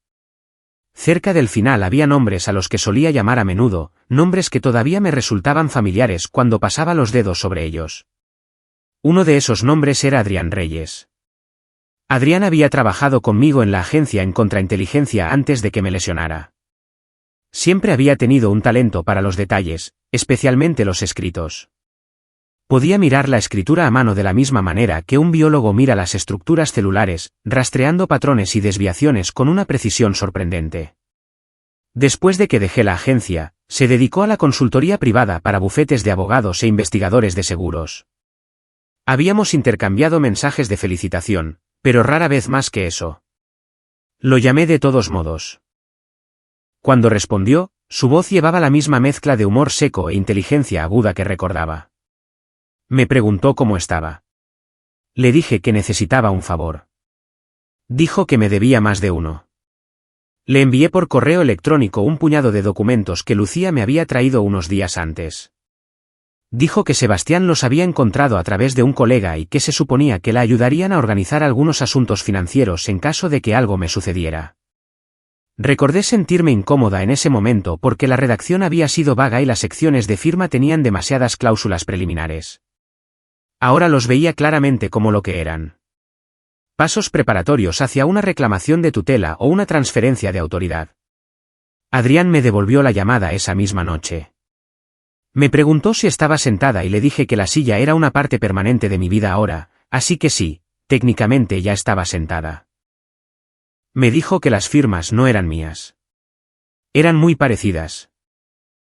Cerca del final había nombres a los que solía llamar a menudo, nombres que todavía me resultaban familiares cuando pasaba los dedos sobre ellos. Uno de esos nombres era Adrián Reyes. Adrián había trabajado conmigo en la agencia en contrainteligencia antes de que me lesionara. Siempre había tenido un talento para los detalles, especialmente los escritos. Podía mirar la escritura a mano de la misma manera que un biólogo mira las estructuras celulares, rastreando patrones y desviaciones con una precisión sorprendente. Después de que dejé la agencia, se dedicó a la consultoría privada para bufetes de abogados e investigadores de seguros. Habíamos intercambiado mensajes de felicitación, pero rara vez más que eso. Lo llamé de todos modos. Cuando respondió, su voz llevaba la misma mezcla de humor seco e inteligencia aguda que recordaba. Me preguntó cómo estaba. Le dije que necesitaba un favor. Dijo que me debía más de uno. Le envié por correo electrónico un puñado de documentos que Lucía me había traído unos días antes. Dijo que Sebastián los había encontrado a través de un colega y que se suponía que la ayudarían a organizar algunos asuntos financieros en caso de que algo me sucediera. Recordé sentirme incómoda en ese momento porque la redacción había sido vaga y las secciones de firma tenían demasiadas cláusulas preliminares. Ahora los veía claramente como lo que eran. Pasos preparatorios hacia una reclamación de tutela o una transferencia de autoridad. Adrián me devolvió la llamada esa misma noche. Me preguntó si estaba sentada y le dije que la silla era una parte permanente de mi vida ahora, así que sí, técnicamente ya estaba sentada. Me dijo que las firmas no eran mías. Eran muy parecidas.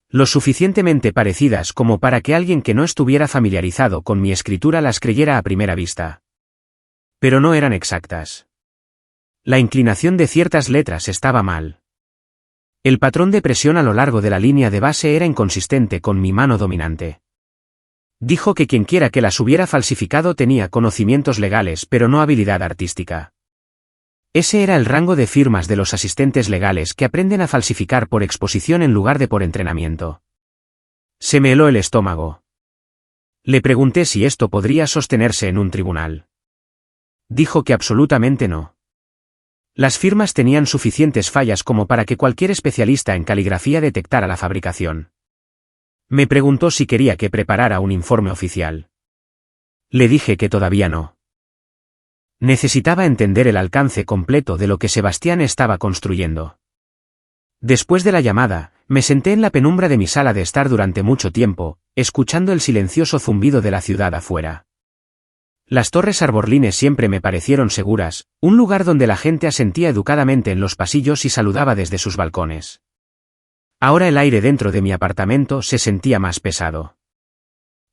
Lo suficientemente parecidas como para que alguien que no estuviera familiarizado con mi escritura las creyera a primera vista. Pero no eran exactas. La inclinación de ciertas letras estaba mal. El patrón de presión a lo largo de la línea de base era inconsistente con mi mano dominante. Dijo que quienquiera que las hubiera falsificado tenía conocimientos legales pero no habilidad artística. Ese era el rango de firmas de los asistentes legales que aprenden a falsificar por exposición en lugar de por entrenamiento. Se me heló el estómago. Le pregunté si esto podría sostenerse en un tribunal. Dijo que absolutamente no. Las firmas tenían suficientes fallas como para que cualquier especialista en caligrafía detectara la fabricación. Me preguntó si quería que preparara un informe oficial. Le dije que todavía no. Necesitaba entender el alcance completo de lo que Sebastián estaba construyendo. Después de la llamada, me senté en la penumbra de mi sala de estar durante mucho tiempo, escuchando el silencioso zumbido de la ciudad afuera. Las torres arborlines siempre me parecieron seguras, un lugar donde la gente asentía educadamente en los pasillos y saludaba desde sus balcones. Ahora el aire dentro de mi apartamento se sentía más pesado.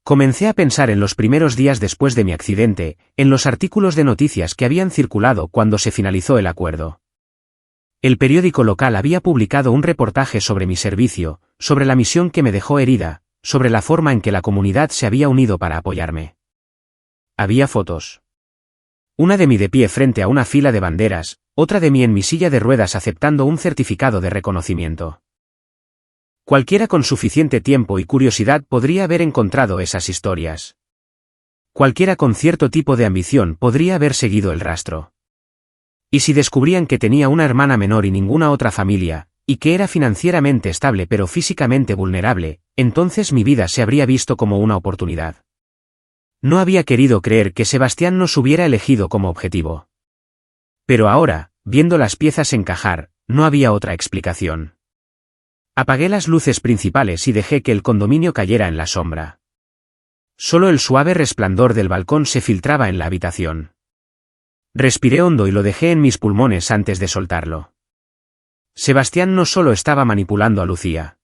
Comencé a pensar en los primeros días después de mi accidente, en los artículos de noticias que habían circulado cuando se finalizó el acuerdo. El periódico local había publicado un reportaje sobre mi servicio, sobre la misión que me dejó herida, sobre la forma en que la comunidad se había unido para apoyarme. Había fotos. Una de mí de pie frente a una fila de banderas, otra de mí en mi silla de ruedas aceptando un certificado de reconocimiento. Cualquiera con suficiente tiempo y curiosidad podría haber encontrado esas historias. Cualquiera con cierto tipo de ambición podría haber seguido el rastro. Y si descubrían que tenía una hermana menor y ninguna otra familia, y que era financieramente estable pero físicamente vulnerable, entonces mi vida se habría visto como una oportunidad. No había querido creer que Sebastián nos hubiera elegido como objetivo. Pero ahora, viendo las piezas encajar, no había otra explicación. Apagué las luces principales y dejé que el condominio cayera en la sombra. Solo el suave resplandor del balcón se filtraba en la habitación. Respiré hondo y lo dejé en mis pulmones antes de soltarlo. Sebastián no solo estaba manipulando a Lucía.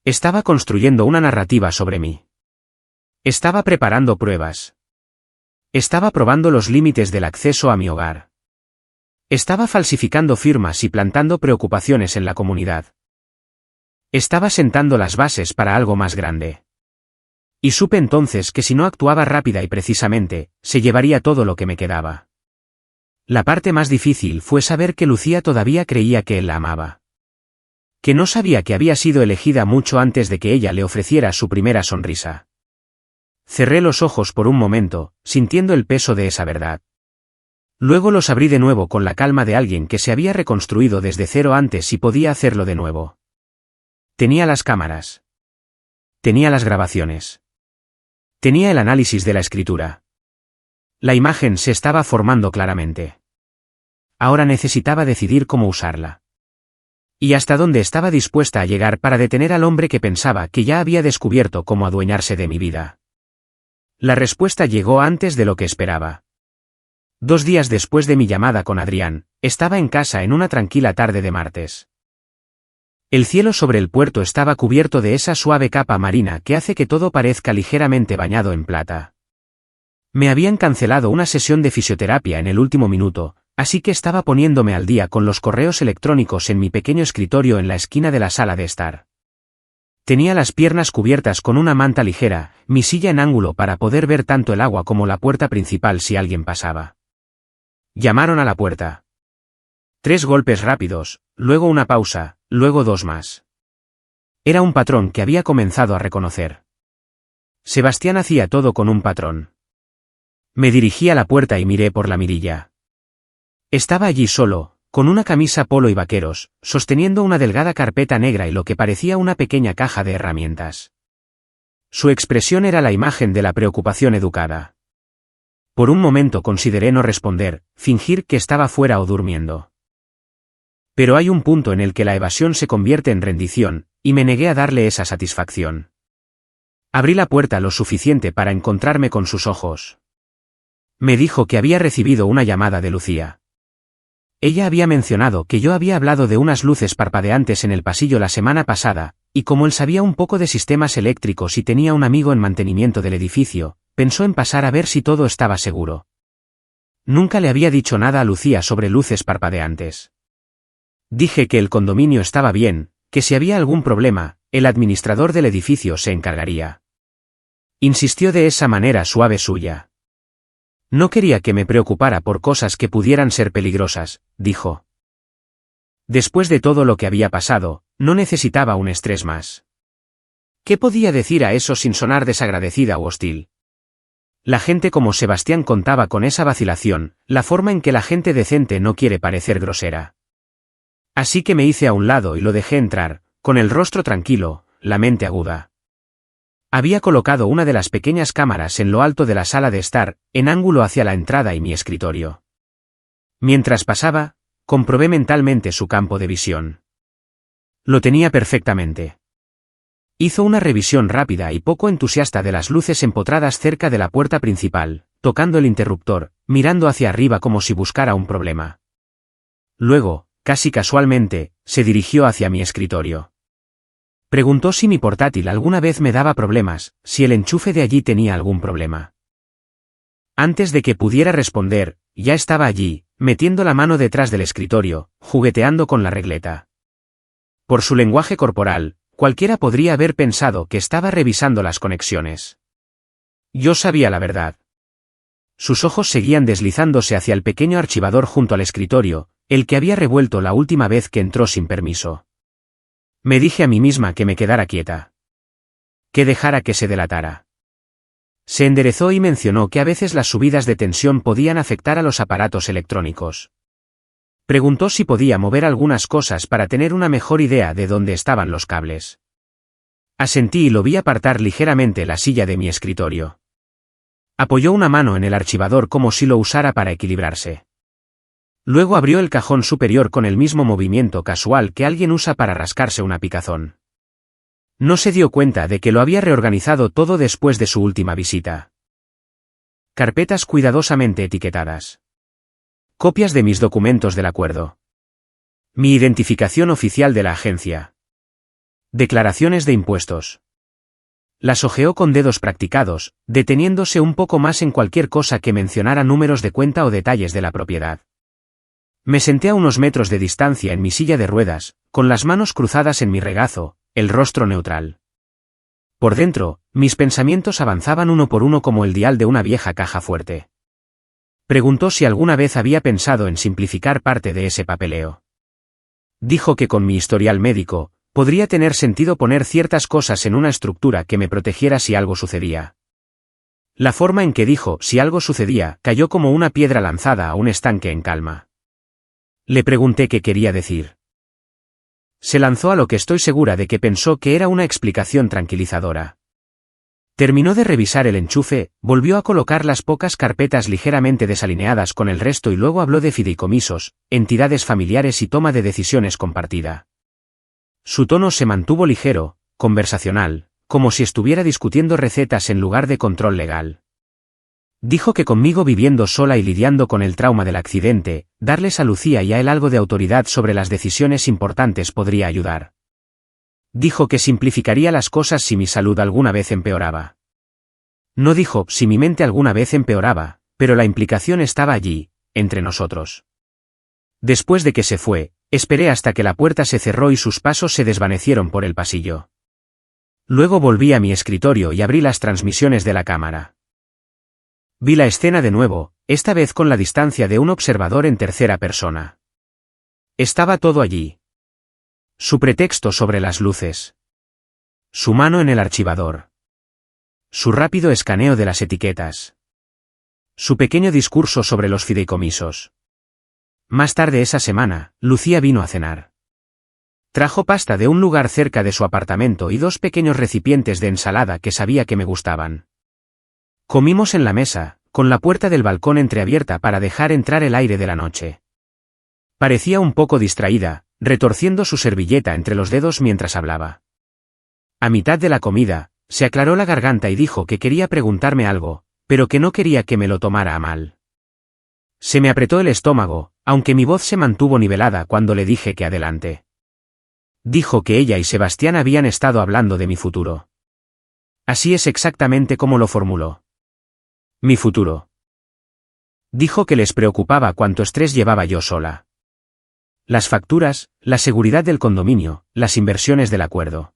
Estaba construyendo una narrativa sobre mí. Estaba preparando pruebas. Estaba probando los límites del acceso a mi hogar. Estaba falsificando firmas y plantando preocupaciones en la comunidad. Estaba sentando las bases para algo más grande. Y supe entonces que si no actuaba rápida y precisamente, se llevaría todo lo que me quedaba. La parte más difícil fue saber que Lucía todavía creía que él la amaba. Que no sabía que había sido elegida mucho antes de que ella le ofreciera su primera sonrisa. Cerré los ojos por un momento, sintiendo el peso de esa verdad. Luego los abrí de nuevo con la calma de alguien que se había reconstruido desde cero antes y podía hacerlo de nuevo. Tenía las cámaras. Tenía las grabaciones. Tenía el análisis de la escritura. La imagen se estaba formando claramente. Ahora necesitaba decidir cómo usarla. Y hasta dónde estaba dispuesta a llegar para detener al hombre que pensaba que ya había descubierto cómo adueñarse de mi vida. La respuesta llegó antes de lo que esperaba. 2 días después de mi llamada con Adrián, estaba en casa en una tranquila tarde de martes. El cielo sobre el puerto estaba cubierto de esa suave capa marina que hace que todo parezca ligeramente bañado en plata. Me habían cancelado una sesión de fisioterapia en el último minuto, así que estaba poniéndome al día con los correos electrónicos en mi pequeño escritorio en la esquina de la sala de estar. Tenía las piernas cubiertas con una manta ligera, mi silla en ángulo para poder ver tanto el agua como la puerta principal si alguien pasaba. Llamaron a la puerta. 3 golpes rápidos, luego una pausa, luego 2 más. Era un patrón que había comenzado a reconocer. Sebastián hacía todo con un patrón. Me dirigí a la puerta y miré por la mirilla. Estaba allí solo, con una camisa polo y vaqueros, sosteniendo una delgada carpeta negra y lo que parecía una pequeña caja de herramientas. Su expresión era la imagen de la preocupación educada. Por un momento consideré no responder, fingir que estaba fuera o durmiendo. Pero hay un punto en el que la evasión se convierte en rendición, y me negué a darle esa satisfacción. Abrí la puerta lo suficiente para encontrarme con sus ojos. Me dijo que había recibido una llamada de Lucía. Ella había mencionado que yo había hablado de unas luces parpadeantes en el pasillo la semana pasada, y como él sabía un poco de sistemas eléctricos y tenía un amigo en mantenimiento del edificio, pensó en pasar a ver si todo estaba seguro. Nunca le había dicho nada a Lucía sobre luces parpadeantes. Dije que el condominio estaba bien, que si había algún problema, el administrador del edificio se encargaría. Insistió de esa manera suave suya. No quería que me preocupara por cosas que pudieran ser peligrosas, dijo. Después de todo lo que había pasado, no necesitaba un estrés más. ¿Qué podía decir a eso sin sonar desagradecida u hostil? La gente como Sebastián contaba con esa vacilación, la forma en que la gente decente no quiere parecer grosera. Así que me hice a un lado y lo dejé entrar, con el rostro tranquilo, la mente aguda. Había colocado una de las pequeñas cámaras en lo alto de la sala de estar, en ángulo hacia la entrada y mi escritorio. Mientras pasaba, comprobé mentalmente su campo de visión. Lo tenía perfectamente. Hizo una revisión rápida y poco entusiasta de las luces empotradas cerca de la puerta principal, tocando el interruptor, mirando hacia arriba como si buscara un problema. Luego, casi casualmente, se dirigió hacia mi escritorio. Preguntó si mi portátil alguna vez me daba problemas, si el enchufe de allí tenía algún problema. Antes de que pudiera responder, ya estaba allí, metiendo la mano detrás del escritorio, jugueteando con la regleta. Por su lenguaje corporal, cualquiera podría haber pensado que estaba revisando las conexiones. Yo sabía la verdad. Sus ojos seguían deslizándose hacia el pequeño archivador junto al escritorio, el que había revuelto la última vez que entró sin permiso. Me dije a mí misma que me quedara quieta. Que dejara que se delatara. Se enderezó y mencionó que a veces las subidas de tensión podían afectar a los aparatos electrónicos. Preguntó si podía mover algunas cosas para tener una mejor idea de dónde estaban los cables. Asentí y lo vi apartar ligeramente la silla de mi escritorio. Apoyó una mano en el archivador como si lo usara para equilibrarse. Luego abrió el cajón superior con el mismo movimiento casual que alguien usa para rascarse una picazón. No se dio cuenta de que lo había reorganizado todo después de su última visita. Carpetas cuidadosamente etiquetadas. Copias de mis documentos del acuerdo. Mi identificación oficial de la agencia. Declaraciones de impuestos. Las hojeó con dedos practicados, deteniéndose un poco más en cualquier cosa que mencionara números de cuenta o detalles de la propiedad. Me senté a unos metros de distancia en mi silla de ruedas, con las manos cruzadas en mi regazo, el rostro neutral. Por dentro, mis pensamientos avanzaban uno por uno como el dial de una vieja caja fuerte. Preguntó si alguna vez había pensado en simplificar parte de ese papeleo. Dijo que con mi historial médico, podría tener sentido poner ciertas cosas en una estructura que me protegiera si algo sucedía. La forma en que dijo si algo sucedía cayó como una piedra lanzada a un estanque en calma. Le pregunté qué quería decir. Se lanzó a lo que estoy segura de que pensó que era una explicación tranquilizadora. Terminó de revisar el enchufe, volvió a colocar las pocas carpetas ligeramente desalineadas con el resto y luego habló de fideicomisos, entidades familiares y toma de decisiones compartida. Su tono se mantuvo ligero, conversacional, como si estuviera discutiendo recetas en lugar de control legal. Dijo que conmigo viviendo sola y lidiando con el trauma del accidente, darles a Lucía y a él algo de autoridad sobre las decisiones importantes podría ayudar. Dijo que simplificaría las cosas si mi salud alguna vez empeoraba. No dijo si mi mente alguna vez empeoraba, pero la implicación estaba allí, entre nosotros. Después de que se fue, esperé hasta que la puerta se cerró y sus pasos se desvanecieron por el pasillo. Luego volví a mi escritorio y abrí las transmisiones de la cámara. Vi la escena de nuevo, esta vez con la distancia de un observador en tercera persona. Estaba todo allí. Su pretexto sobre las luces. Su mano en el archivador. su rápido escaneo de las etiquetas. Su pequeño discurso sobre los fideicomisos. Más tarde esa semana, Lucía vino a cenar. Trajo pasta de un lugar cerca de su apartamento y 2 pequeños recipientes de ensalada que sabía que me gustaban. Comimos en la mesa, con la puerta del balcón entreabierta para dejar entrar el aire de la noche. Parecía un poco distraída, retorciendo su servilleta entre los dedos mientras hablaba. A mitad de la comida, se aclaró la garganta y dijo que quería preguntarme algo, pero que no quería que me lo tomara a mal. Se me apretó el estómago, aunque mi voz se mantuvo nivelada cuando le dije que adelante. Dijo que ella y Sebastián habían estado hablando de mi futuro. Así es exactamente como lo formuló. Mi futuro. Dijo que les preocupaba cuánto estrés llevaba yo sola. Las facturas, la seguridad del condominio, las inversiones del acuerdo.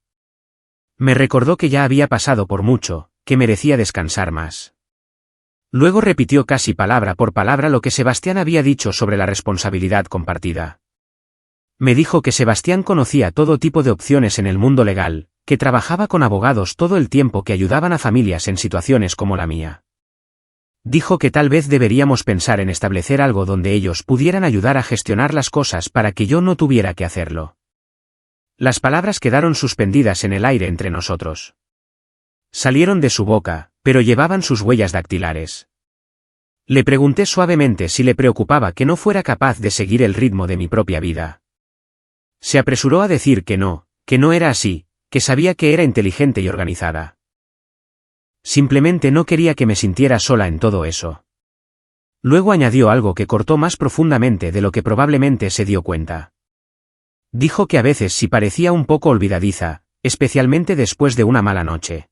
Me recordó que ya había pasado por mucho, que merecía descansar más. Luego repitió casi palabra por palabra lo que Sebastián había dicho sobre la responsabilidad compartida. Me dijo que Sebastián conocía todo tipo de opciones en el mundo legal, que trabajaba con abogados todo el tiempo que ayudaban a familias en situaciones como la mía. Dijo que tal vez deberíamos pensar en establecer algo donde ellos pudieran ayudar a gestionar las cosas para que yo no tuviera que hacerlo. Las palabras quedaron suspendidas en el aire entre nosotros. Salieron de su boca, pero llevaban sus huellas dactilares. Le pregunté suavemente si le preocupaba que no fuera capaz de seguir el ritmo de mi propia vida. Se apresuró a decir que no era así, que sabía que era inteligente y organizada. Simplemente no quería que me sintiera sola en todo eso. Luego añadió algo que cortó más profundamente de lo que probablemente se dio cuenta. Dijo que a veces sí parecía un poco olvidadiza, especialmente después de una mala noche.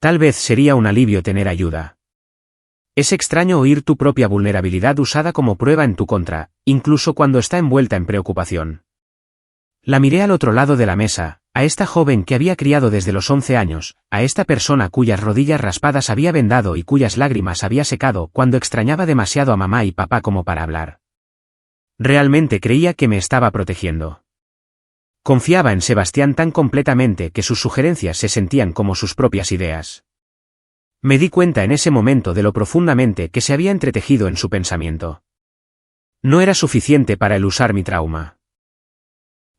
Tal vez sería un alivio tener ayuda. Es extraño oír tu propia vulnerabilidad usada como prueba en tu contra, incluso cuando está envuelta en preocupación. La miré al otro lado de la mesa, a esta joven que había criado desde los 11 años, a esta persona cuyas rodillas raspadas había vendado y cuyas lágrimas había secado cuando extrañaba demasiado a mamá y papá como para hablar. Realmente creía que me estaba protegiendo. Confiaba en Sebastián tan completamente que sus sugerencias se sentían como sus propias ideas. Me di cuenta en ese momento de lo profundamente que se había entretejido en su pensamiento. No era suficiente para él usar mi trauma.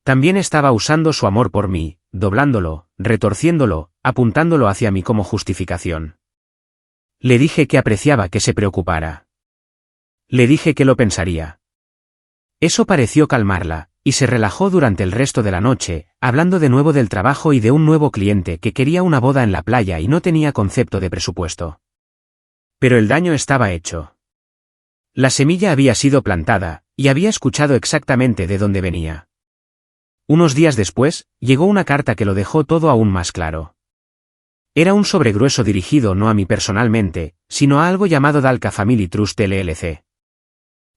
También estaba usando su amor por mí, doblándolo, retorciéndolo, apuntándolo hacia mí como justificación. Le dije que apreciaba que se preocupara. Le dije que lo pensaría. Eso pareció calmarla, y se relajó durante el resto de la noche, hablando de nuevo del trabajo y de un nuevo cliente que quería una boda en la playa y no tenía concepto de presupuesto. Pero el daño estaba hecho. La semilla había sido plantada, y había escuchado exactamente de dónde venía. Unos días después, llegó una carta que lo dejó todo aún más claro. Era un sobregrueso dirigido no a mí personalmente, sino a algo llamado Dalca Family Trust LLC.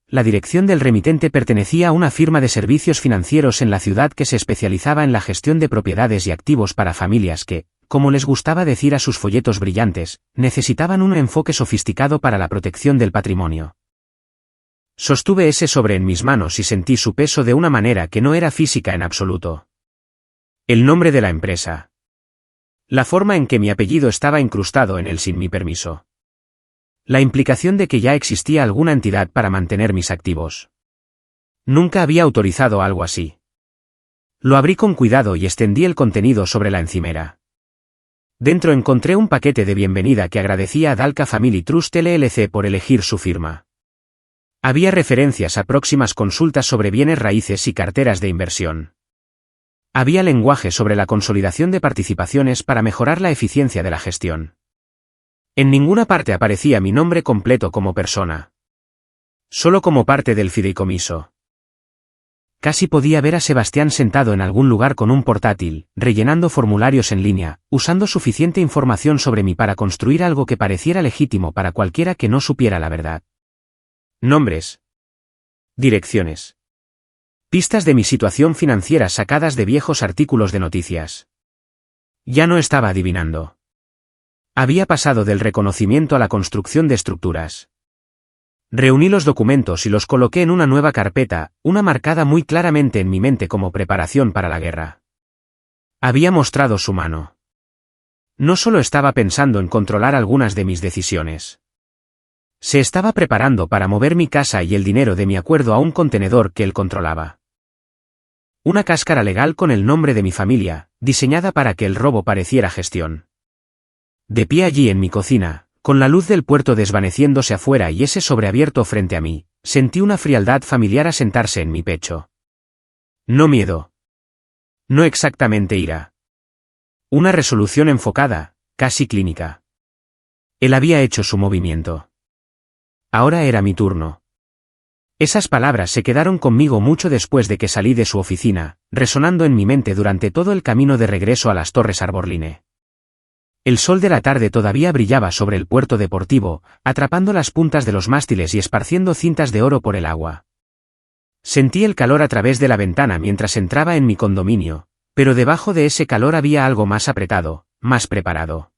La dirección del remitente pertenecía a una firma de servicios financieros en la ciudad que se especializaba en la gestión de propiedades y activos para familias que, como les gustaba decir a sus folletos brillantes, necesitaban un enfoque sofisticado para la protección del patrimonio. Sostuve ese sobre en mis manos y sentí su peso de una manera que no era física en absoluto. El nombre de la empresa. La forma en que mi apellido estaba incrustado en él sin mi permiso. La implicación de que ya existía alguna entidad para mantener mis activos. Nunca había autorizado algo así. Lo abrí con cuidado y extendí el contenido sobre la encimera. Dentro encontré un paquete de bienvenida que agradecía a Dalca Family Trust LLC por elegir su firma. Había referencias a próximas consultas sobre bienes raíces y carteras de inversión. Había lenguaje sobre la consolidación de participaciones para mejorar la eficiencia de la gestión. En ninguna parte aparecía mi nombre completo como persona. Solo como parte del fideicomiso. Casi podía ver a Sebastián sentado en algún lugar con un portátil, rellenando formularios en línea, usando suficiente información sobre mí para construir algo que pareciera legítimo para cualquiera que no supiera la verdad. Nombres. Direcciones. Pistas de mi situación financiera sacadas de viejos artículos de noticias. Ya no estaba adivinando. Había pasado del reconocimiento a la construcción de estructuras. Reuní los documentos y los coloqué en una nueva carpeta, una marcada muy claramente en mi mente como preparación para la guerra. Había mostrado su mano. No solo estaba pensando en controlar algunas de mis decisiones. Se estaba preparando para mover mi casa y el dinero de mi acuerdo a un contenedor que él controlaba. Una cáscara legal con el nombre de mi familia, diseñada para que el robo pareciera gestión. De pie allí en mi cocina, con la luz del puerto desvaneciéndose afuera y ese sobreabierto frente a mí, sentí una frialdad familiar asentarse en mi pecho. No miedo. No exactamente ira. Una resolución enfocada, casi clínica. Él había hecho su movimiento. Ahora era mi turno. Esas palabras se quedaron conmigo mucho después de que salí de su oficina, resonando en mi mente durante todo el camino de regreso a las Torres Arborline. El sol de la tarde todavía brillaba sobre el puerto deportivo, atrapando las puntas de los mástiles y esparciendo cintas de oro por el agua. Sentí el calor a través de la ventana mientras entraba en mi condominio, pero debajo de ese calor había algo más apretado, más preparado.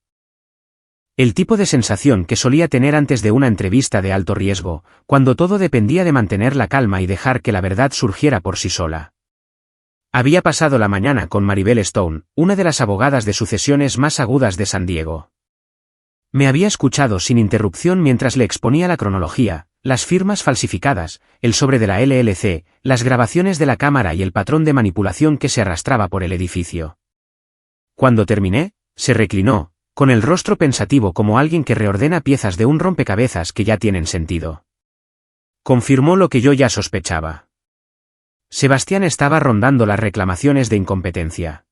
El tipo de sensación que solía tener antes de una entrevista de alto riesgo, cuando todo dependía de mantener la calma y dejar que la verdad surgiera por sí sola. Había pasado la mañana con Maribel Stone, una de las abogadas de sucesiones más agudas de San Diego. Me había escuchado sin interrupción mientras le exponía la cronología, las firmas falsificadas, el sobre de la LLC, las grabaciones de la cámara y el patrón de manipulación que se arrastraba por el edificio. Cuando terminé, se reclinó, con el rostro pensativo como alguien que reordena piezas de un rompecabezas que ya tienen sentido. Confirmó lo que yo ya sospechaba. Sebastián estaba rondando las reclamaciones de incompetencia.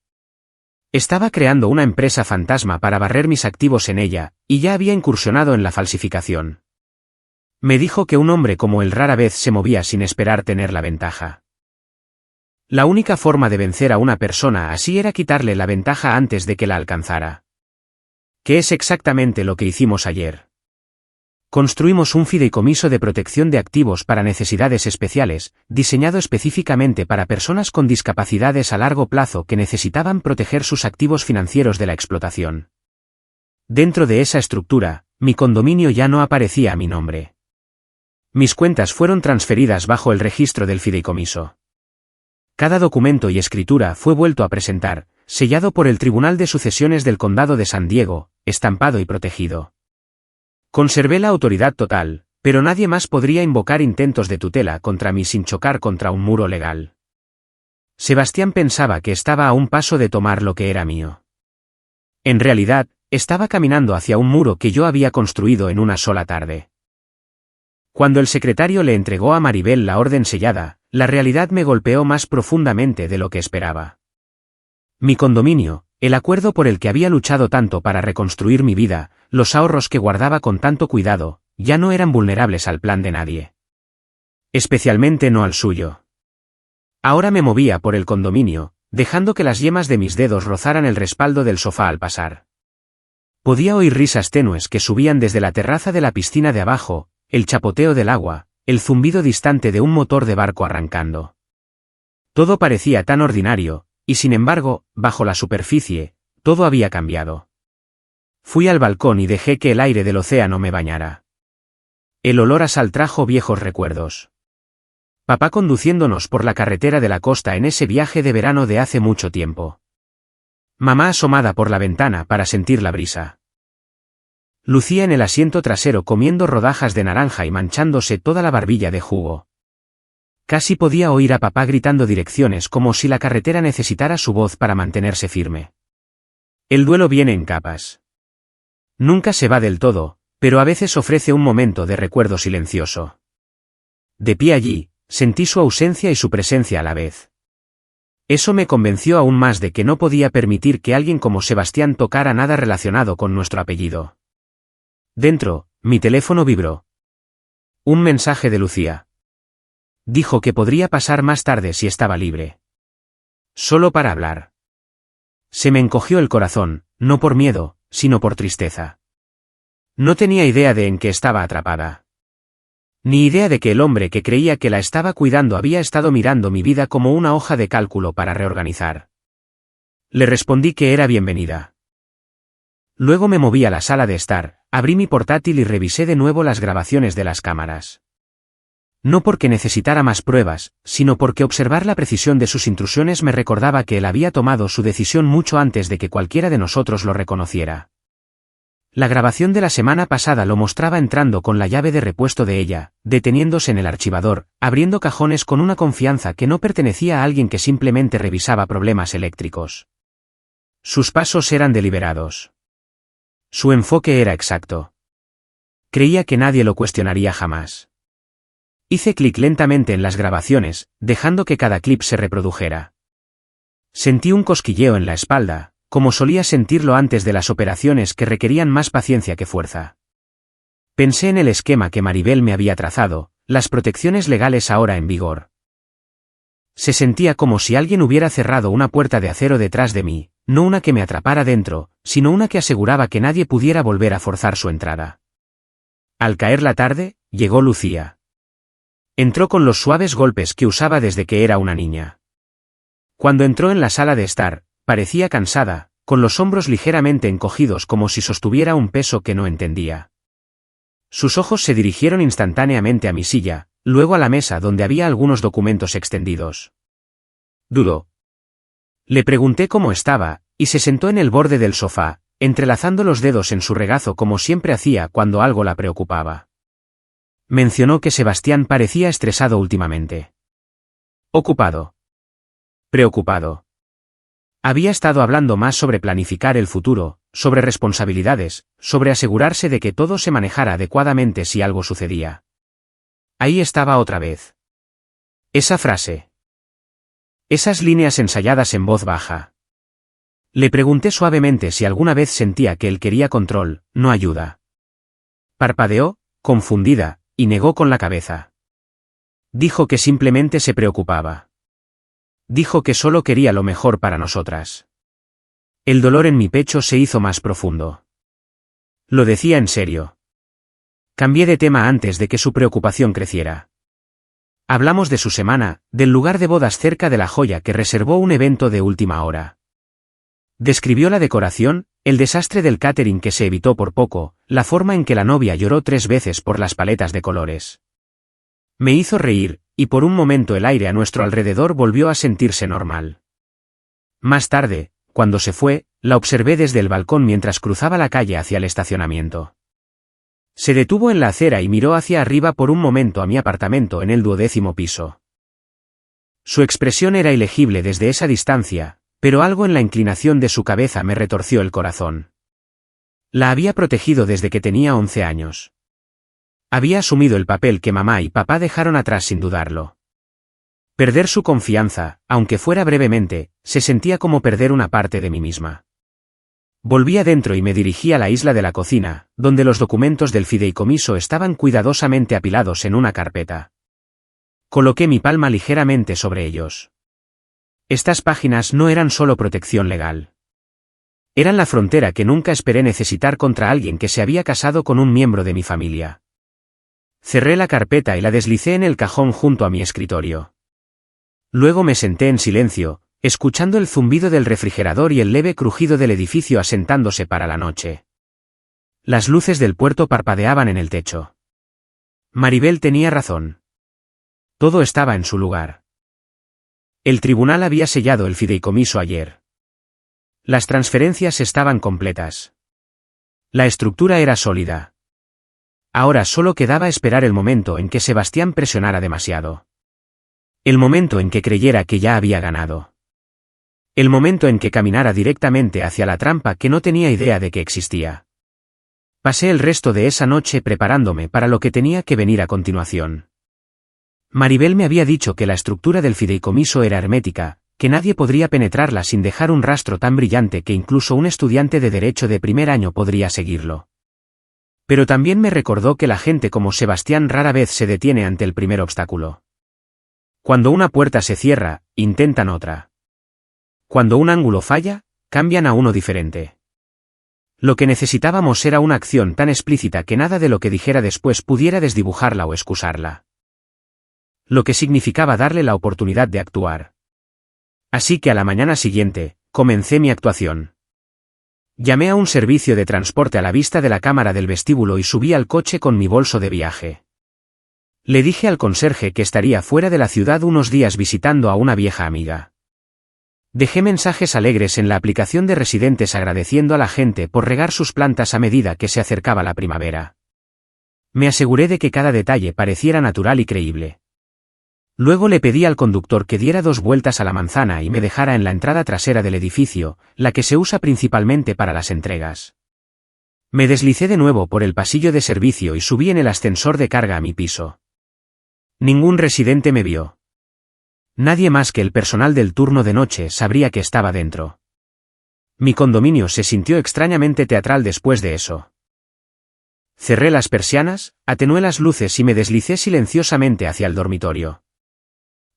Estaba creando una empresa fantasma para barrer mis activos en ella, y ya había incursionado en la falsificación. Me dijo que un hombre como él rara vez se movía sin esperar tener la ventaja. La única forma de vencer a una persona así era quitarle la ventaja antes de que la alcanzara. ¿Qué es exactamente lo que hicimos ayer? Construimos un fideicomiso de protección de activos para necesidades especiales, diseñado específicamente para personas con discapacidades a largo plazo que necesitaban proteger sus activos financieros de la explotación. Dentro de esa estructura, mi condominio ya no aparecía a mi nombre. Mis cuentas fueron transferidas bajo el registro del fideicomiso. Cada documento y escritura fue vuelto a presentar, sellado por el Tribunal de Sucesiones del Condado de San Diego, estampado y protegido. Conservé la autoridad total, pero nadie más podría invocar intentos de tutela contra mí sin chocar contra un muro legal. Sebastián pensaba que estaba a un paso de tomar lo que era mío. En realidad, estaba caminando hacia un muro que yo había construido en una sola tarde. Cuando el secretario le entregó a Maribel la orden sellada, la realidad me golpeó más profundamente de lo que esperaba. Mi condominio, el acuerdo por el que había luchado tanto para reconstruir mi vida, los ahorros que guardaba con tanto cuidado, ya no eran vulnerables al plan de nadie. Especialmente no al suyo. Ahora me movía por el condominio, dejando que las yemas de mis dedos rozaran el respaldo del sofá al pasar. Podía oír risas tenues que subían desde la terraza de la piscina de abajo, el chapoteo del agua, el zumbido distante de un motor de barco arrancando. Todo parecía tan ordinario, y sin embargo, bajo la superficie, todo había cambiado. Fui al balcón y dejé que el aire del océano me bañara. El olor a sal trajo viejos recuerdos. Papá conduciéndonos por la carretera de la costa en ese viaje de verano de hace mucho tiempo. Mamá asomada por la ventana para sentir la brisa. Lucía en el asiento trasero comiendo rodajas de naranja y manchándose toda la barbilla de jugo. Casi podía oír a papá gritando direcciones como si la carretera necesitara su voz para mantenerse firme. El duelo viene en capas. Nunca se va del todo, pero a veces ofrece un momento de recuerdo silencioso. De pie allí, sentí su ausencia y su presencia a la vez. Eso me convenció aún más de que no podía permitir que alguien como Sebastián tocara nada relacionado con nuestro apellido. Dentro, mi teléfono vibró. Un mensaje de Lucía. Dijo que podría pasar más tarde si estaba libre. Solo para hablar. Se me encogió el corazón, no por miedo, sino por tristeza. No tenía idea de en qué estaba atrapada. Ni idea de que el hombre que creía que la estaba cuidando había estado mirando mi vida como una hoja de cálculo para reorganizar. Le respondí que era bienvenida. Luego me moví a la sala de estar, abrí mi portátil y revisé de nuevo las grabaciones de las cámaras. No porque necesitara más pruebas, sino porque observar la precisión de sus intrusiones me recordaba que él había tomado su decisión mucho antes de que cualquiera de nosotros lo reconociera. La grabación de la semana pasada lo mostraba entrando con la llave de repuesto de ella, deteniéndose en el archivador, abriendo cajones con una confianza que no pertenecía a alguien que simplemente revisaba problemas eléctricos. Sus pasos eran deliberados. Su enfoque era exacto. Creía que nadie lo cuestionaría jamás. Hice clic lentamente en las grabaciones, dejando que cada clip se reprodujera. Sentí un cosquilleo en la espalda, como solía sentirlo antes de las operaciones que requerían más paciencia que fuerza. Pensé en el esquema que Maribel me había trazado, las protecciones legales ahora en vigor. Se sentía como si alguien hubiera cerrado una puerta de acero detrás de mí, no una que me atrapara dentro, sino una que aseguraba que nadie pudiera volver a forzar su entrada. Al caer la tarde, llegó Lucía. Entró con los suaves golpes que usaba desde que era una niña. Cuando entró en la sala de estar, parecía cansada, con los hombros ligeramente encogidos como si sostuviera un peso que no entendía. Sus ojos se dirigieron instantáneamente a mi silla, luego a la mesa donde había algunos documentos extendidos. Dudó. Le pregunté cómo estaba, y se sentó en el borde del sofá, entrelazando los dedos en su regazo como siempre hacía cuando algo la preocupaba. Mencionó que Sebastián parecía estresado últimamente. Ocupado. Preocupado. Había estado hablando más sobre planificar el futuro, sobre responsabilidades, sobre asegurarse de que todo se manejara adecuadamente si algo sucedía. Ahí estaba otra vez. Esa frase. Esas líneas ensayadas en voz baja. Le pregunté suavemente si alguna vez sentía que él quería control, no ayuda. Parpadeó, confundida, y negó con la cabeza. Dijo que simplemente se preocupaba. Dijo que solo quería lo mejor para nosotras. El dolor en mi pecho se hizo más profundo. Lo decía en serio. Cambié de tema antes de que su preocupación creciera. Hablamos de su semana, del lugar de bodas cerca de La Joya que reservó un evento de última hora. Describió la decoración, el desastre del catering que se evitó por poco, la forma en que la novia lloró 3 veces por las paletas de colores. Me hizo reír, y por un momento el aire a nuestro alrededor volvió a sentirse normal. Más tarde, cuando se fue, la observé desde el balcón mientras cruzaba la calle hacia el estacionamiento. Se detuvo en la acera y miró hacia arriba por un momento a mi apartamento en el 12º piso. Su expresión era ilegible desde esa distancia, pero algo en la inclinación de su cabeza me retorció el corazón. La había protegido desde que tenía 11 años. Había asumido el papel que mamá y papá dejaron atrás sin dudarlo. Perder su confianza, aunque fuera brevemente, se sentía como perder una parte de mí misma. Volví adentro y me dirigí a la isla de la cocina, donde los documentos del fideicomiso estaban cuidadosamente apilados en una carpeta. Coloqué mi palma ligeramente sobre ellos. Estas páginas no eran solo protección legal. Eran la frontera que nunca esperé necesitar contra alguien que se había casado con un miembro de mi familia. Cerré la carpeta y la deslicé en el cajón junto a mi escritorio. Luego me senté en silencio, escuchando el zumbido del refrigerador y el leve crujido del edificio asentándose para la noche. Las luces del puerto parpadeaban en el techo. Maribel tenía razón. Todo estaba en su lugar. El tribunal había sellado el fideicomiso ayer. Las transferencias estaban completas. La estructura era sólida. Ahora solo quedaba esperar el momento en que Sebastián presionara demasiado. El momento en que creyera que ya había ganado. El momento en que caminara directamente hacia la trampa que no tenía idea de que existía. Pasé el resto de esa noche preparándome para lo que tenía que venir a continuación. Maribel me había dicho que la estructura del fideicomiso era hermética, que nadie podría penetrarla sin dejar un rastro tan brillante que incluso un estudiante de derecho de primer año podría seguirlo. Pero también me recordó que la gente como Sebastián rara vez se detiene ante el primer obstáculo. Cuando una puerta se cierra, intentan otra. Cuando un ángulo falla, cambian a uno diferente. Lo que necesitábamos era una acción tan explícita que nada de lo que dijera después pudiera desdibujarla o excusarla. Lo que significaba darle la oportunidad de actuar. Así que a la mañana siguiente, comencé mi actuación. Llamé a un servicio de transporte a la vista de la cámara del vestíbulo y subí al coche con mi bolso de viaje. Le dije al conserje que estaría fuera de la ciudad unos días visitando a una vieja amiga. Dejé mensajes alegres en la aplicación de residentes agradeciendo a la gente por regar sus plantas a medida que se acercaba la primavera. Me aseguré de que cada detalle pareciera natural y creíble. Luego le pedí al conductor que diera 2 vueltas a la manzana y me dejara en la entrada trasera del edificio, la que se usa principalmente para las entregas. Me deslicé de nuevo por el pasillo de servicio y subí en el ascensor de carga a mi piso. Ningún residente me vio. Nadie más que el personal del turno de noche sabría que estaba dentro. Mi condominio se sintió extrañamente teatral después de eso. Cerré las persianas, atenué las luces y me deslicé silenciosamente hacia el dormitorio.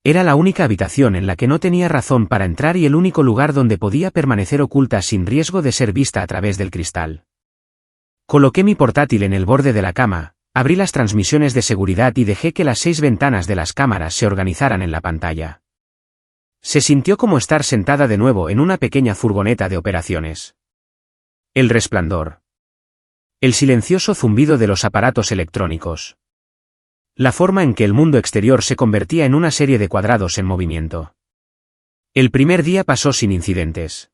Era la única habitación en la que no tenía razón para entrar y el único lugar donde podía permanecer oculta sin riesgo de ser vista a través del cristal. Coloqué mi portátil en el borde de la cama, abrí las transmisiones de seguridad y dejé que las 6 ventanas de las cámaras se organizaran en la pantalla. Se sintió como estar sentada de nuevo en una pequeña furgoneta de operaciones. El resplandor. El silencioso zumbido de los aparatos electrónicos. La forma en que el mundo exterior se convertía en una serie de cuadrados en movimiento. El primer día pasó sin incidentes.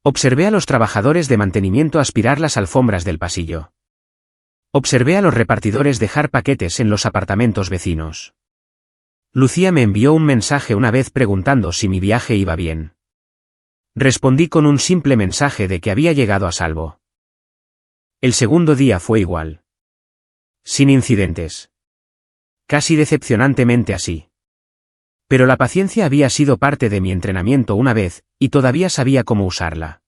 Observé a los trabajadores de mantenimiento aspirar las alfombras del pasillo. Observé a los repartidores dejar paquetes en los apartamentos vecinos. Lucía me envió un mensaje una vez preguntando si mi viaje iba bien. Respondí con un simple mensaje de que había llegado a salvo. El segundo día fue igual. Sin incidentes. Casi decepcionantemente así. Pero la paciencia había sido parte de mi entrenamiento una vez, y todavía sabía cómo usarla.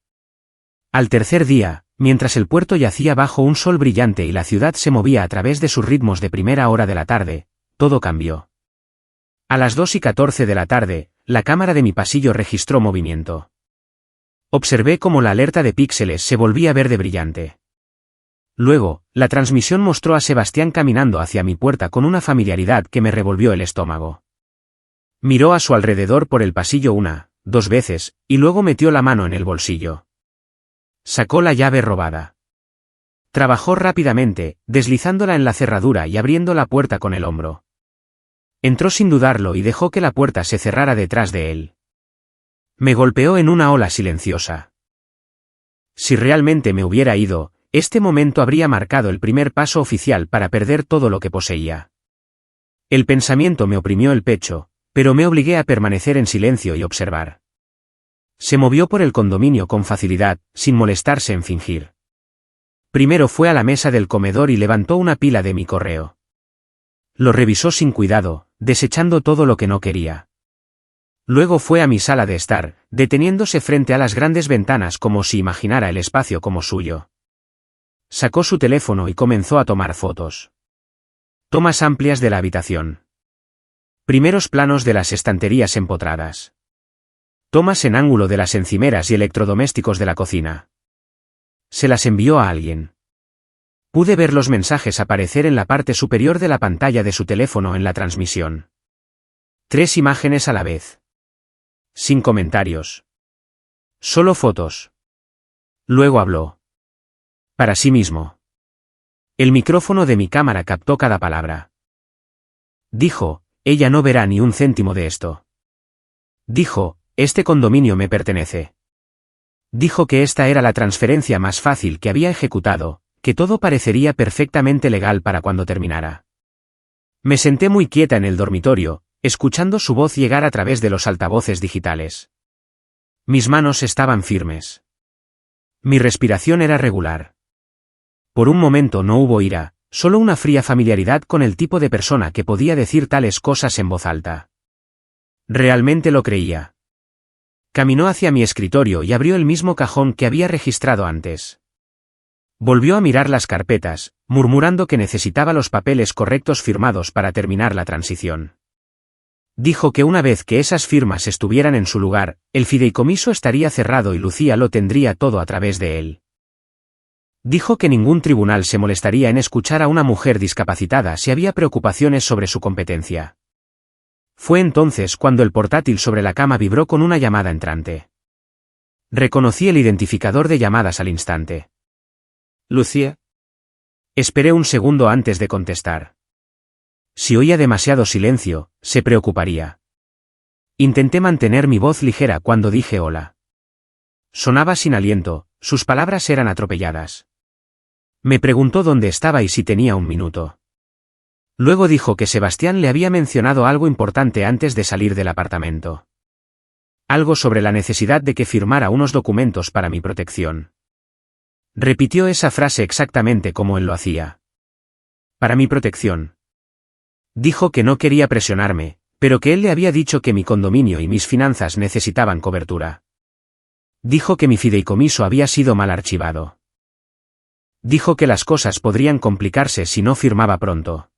Al tercer día, mientras el puerto yacía bajo un sol brillante y la ciudad se movía a través de sus ritmos de primera hora de la tarde, todo cambió. A las 2:14 de la tarde, la cámara de mi pasillo registró movimiento. Observé cómo la alerta de píxeles se volvía verde brillante. Luego, la transmisión mostró a Sebastián caminando hacia mi puerta con una familiaridad que me revolvió el estómago. Miró a su alrededor por el pasillo 1, 2 veces, y luego metió la mano en el bolsillo. Sacó la llave robada. Trabajó rápidamente, deslizándola en la cerradura y abriendo la puerta con el hombro. Entró sin dudarlo y dejó que la puerta se cerrara detrás de él. Me golpeó en una ola silenciosa. Si realmente me hubiera ido, este momento habría marcado el primer paso oficial para perder todo lo que poseía. El pensamiento me oprimió el pecho, pero me obligué a permanecer en silencio y observar. Se movió por el condominio con facilidad, sin molestarse en fingir. Primero fue a la mesa del comedor y levantó una pila de mi correo. Lo revisó sin cuidado, desechando todo lo que no quería. Luego fue a mi sala de estar, deteniéndose frente a las grandes ventanas como si imaginara el espacio como suyo. Sacó su teléfono y comenzó a tomar fotos. Tomas amplias de la habitación. Primeros planos de las estanterías empotradas. Tomas en ángulo de las encimeras y electrodomésticos de la cocina. Se las envió a alguien. Pude ver los mensajes aparecer en la parte superior de la pantalla de su teléfono en la transmisión. 3 imágenes a la vez. Sin comentarios. Solo fotos. Luego habló. Para sí mismo. El micrófono de mi cámara captó cada palabra. Dijo, ella no verá ni un céntimo de esto. Dijo, este condominio me pertenece. Dijo que esta era la transferencia más fácil que había ejecutado, que todo parecería perfectamente legal para cuando terminara. Me senté muy quieta en el dormitorio, escuchando su voz llegar a través de los altavoces digitales. Mis manos estaban firmes. Mi respiración era regular. Por un momento no hubo ira, solo una fría familiaridad con el tipo de persona que podía decir tales cosas en voz alta. Realmente lo creía. Caminó hacia mi escritorio y abrió el mismo cajón que había registrado antes. Volvió a mirar las carpetas, murmurando que necesitaba los papeles correctos firmados para terminar la transición. Dijo que una vez que esas firmas estuvieran en su lugar, el fideicomiso estaría cerrado y Lucía lo tendría todo a través de él. Dijo que ningún tribunal se molestaría en escuchar a una mujer discapacitada si había preocupaciones sobre su competencia. Fue entonces cuando el portátil sobre la cama vibró con una llamada entrante. Reconocí el identificador de llamadas al instante. ¿Lucía? Esperé un segundo antes de contestar. Si oía demasiado silencio, se preocuparía. Intenté mantener mi voz ligera cuando dije hola. Sonaba sin aliento, sus palabras eran atropelladas. Me preguntó dónde estaba y si tenía un minuto. Luego dijo que Sebastián le había mencionado algo importante antes de salir del apartamento. Algo sobre la necesidad de que firmara unos documentos para mi protección. Repitió esa frase exactamente como él lo hacía. Para mi protección. Dijo que no quería presionarme, pero que él le había dicho que mi condominio y mis finanzas necesitaban cobertura. Dijo que mi fideicomiso había sido mal archivado. Dijo que las cosas podrían complicarse si no firmaba pronto.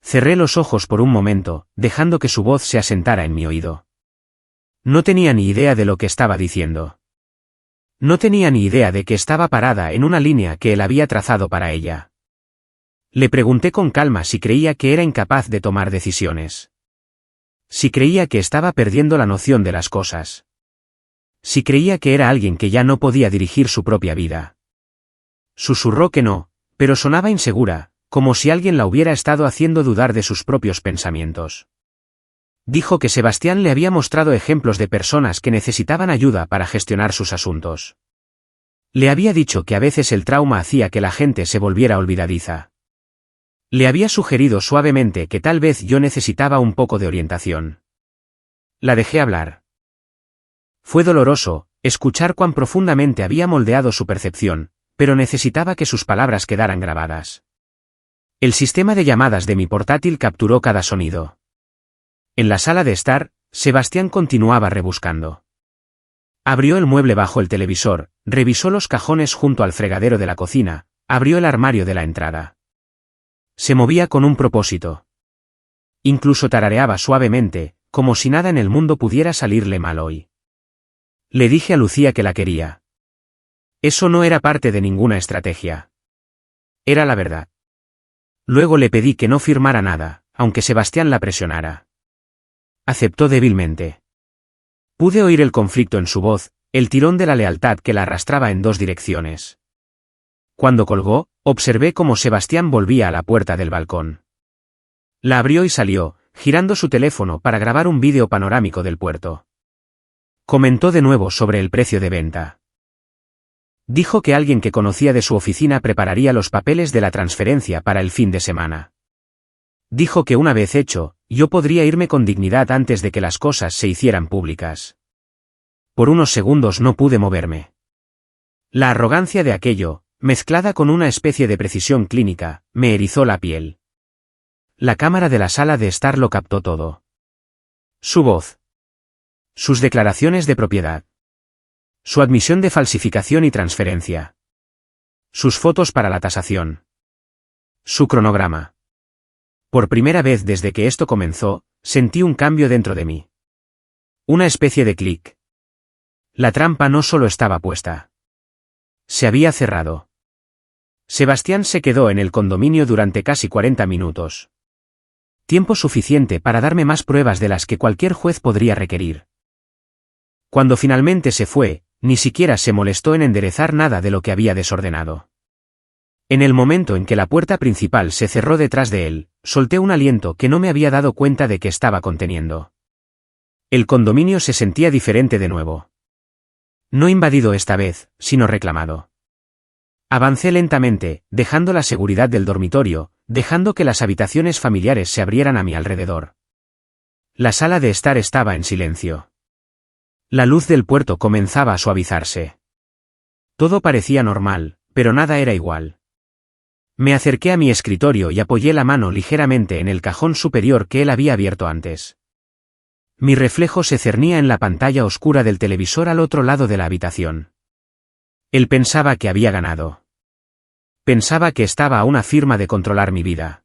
Cerré los ojos por un momento, dejando que su voz se asentara en mi oído. No tenía ni idea de lo que estaba diciendo. No tenía ni idea de que estaba parada en una línea que él había trazado para ella. Le pregunté con calma si creía que era incapaz de tomar decisiones. Si creía que estaba perdiendo la noción de las cosas. Si creía que era alguien que ya no podía dirigir su propia vida. Susurró que no, pero sonaba insegura, como si alguien la hubiera estado haciendo dudar de sus propios pensamientos. Dijo que Sebastián le había mostrado ejemplos de personas que necesitaban ayuda para gestionar sus asuntos. Le había dicho que a veces el trauma hacía que la gente se volviera olvidadiza. Le había sugerido suavemente que tal vez yo necesitaba un poco de orientación. La dejé hablar. Fue doloroso, escuchar cuán profundamente había moldeado su percepción, pero necesitaba que sus palabras quedaran grabadas. El sistema de llamadas de mi portátil capturó cada sonido. En la sala de estar, Sebastián continuaba rebuscando. Abrió el mueble bajo el televisor, revisó los cajones junto al fregadero de la cocina, abrió el armario de la entrada. Se movía con un propósito. Incluso tarareaba suavemente, como si nada en el mundo pudiera salirle mal hoy. Le dije a Lucía que la quería. Eso no era parte de ninguna estrategia. Era la verdad. Luego le pedí que no firmara nada, aunque Sebastián la presionara. Aceptó débilmente. Pude oír el conflicto en su voz, el tirón de la lealtad que la arrastraba en dos direcciones. Cuando colgó, observé cómo Sebastián volvía a la puerta del balcón. La abrió y salió, girando su teléfono para grabar un vídeo panorámico del puerto. Comentó de nuevo sobre el precio de venta. Dijo que alguien que conocía de su oficina prepararía los papeles de la transferencia para el fin de semana. Dijo que una vez hecho, yo podría irme con dignidad antes de que las cosas se hicieran públicas. Por unos segundos no pude moverme. La arrogancia de aquello, mezclada con una especie de precisión clínica, me erizó la piel. La cámara de la sala de estar lo captó todo. Su voz. Sus declaraciones de propiedad. Su admisión de falsificación y transferencia. Sus fotos para la tasación. Su cronograma. Por primera vez desde que esto comenzó, sentí un cambio dentro de mí. Una especie de clic. La trampa no solo estaba puesta. Se había cerrado. Sebastián se quedó en el condominio durante casi 40 minutos. Tiempo suficiente para darme más pruebas de las que cualquier juez podría requerir. Cuando finalmente se fue, ni siquiera se molestó en enderezar nada de lo que había desordenado. En el momento en que la puerta principal se cerró detrás de él, solté un aliento que no me había dado cuenta de que estaba conteniendo. El condominio se sentía diferente de nuevo. No invadido esta vez, sino reclamado. Avancé lentamente, dejando la seguridad del dormitorio, dejando que las habitaciones familiares se abrieran a mi alrededor. La sala de estar estaba en silencio. La luz del puerto comenzaba a suavizarse. Todo parecía normal, pero nada era igual. Me acerqué a mi escritorio y apoyé la mano ligeramente en el cajón superior que él había abierto antes. Mi reflejo se cernía en la pantalla oscura del televisor al otro lado de la habitación. Él pensaba que había ganado. Pensaba que estaba a una firma de controlar mi vida.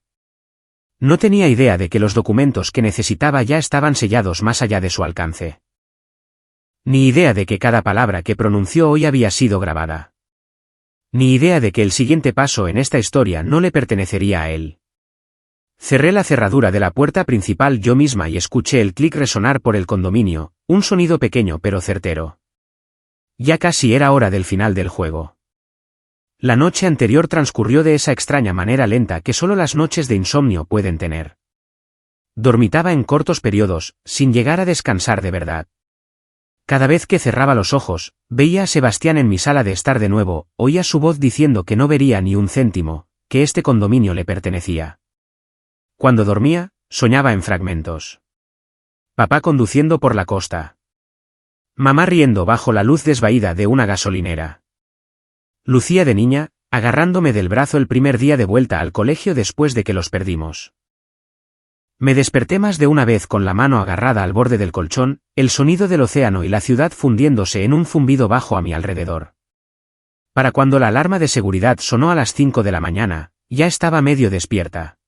No tenía idea de que los documentos que necesitaba ya estaban sellados más allá de su alcance. Ni idea de que cada palabra que pronunció hoy había sido grabada. Ni idea de que el siguiente paso en esta historia no le pertenecería a él. Cerré la cerradura de la puerta principal yo misma y escuché el clic resonar por el condominio, un sonido pequeño pero certero. Ya casi era hora del final del juego. La noche anterior transcurrió de esa extraña manera lenta que solo las noches de insomnio pueden tener. Dormitaba en cortos periodos, sin llegar a descansar de verdad. Cada vez que cerraba los ojos, veía a Sebastián en mi sala de estar de nuevo, oía su voz diciendo que no vería ni un céntimo, que este condominio le pertenecía. Cuando dormía, soñaba en fragmentos. Papá conduciendo por la costa. Mamá riendo bajo la luz desvaída de una gasolinera. Lucía de niña, agarrándome del brazo el primer día de vuelta al colegio después de que los perdimos. Me desperté más de una vez con la mano agarrada al borde del colchón, el sonido del océano y la ciudad fundiéndose en un zumbido bajo a mi alrededor. Para cuando la alarma de seguridad sonó a las 5 de la mañana, ya estaba medio despierta.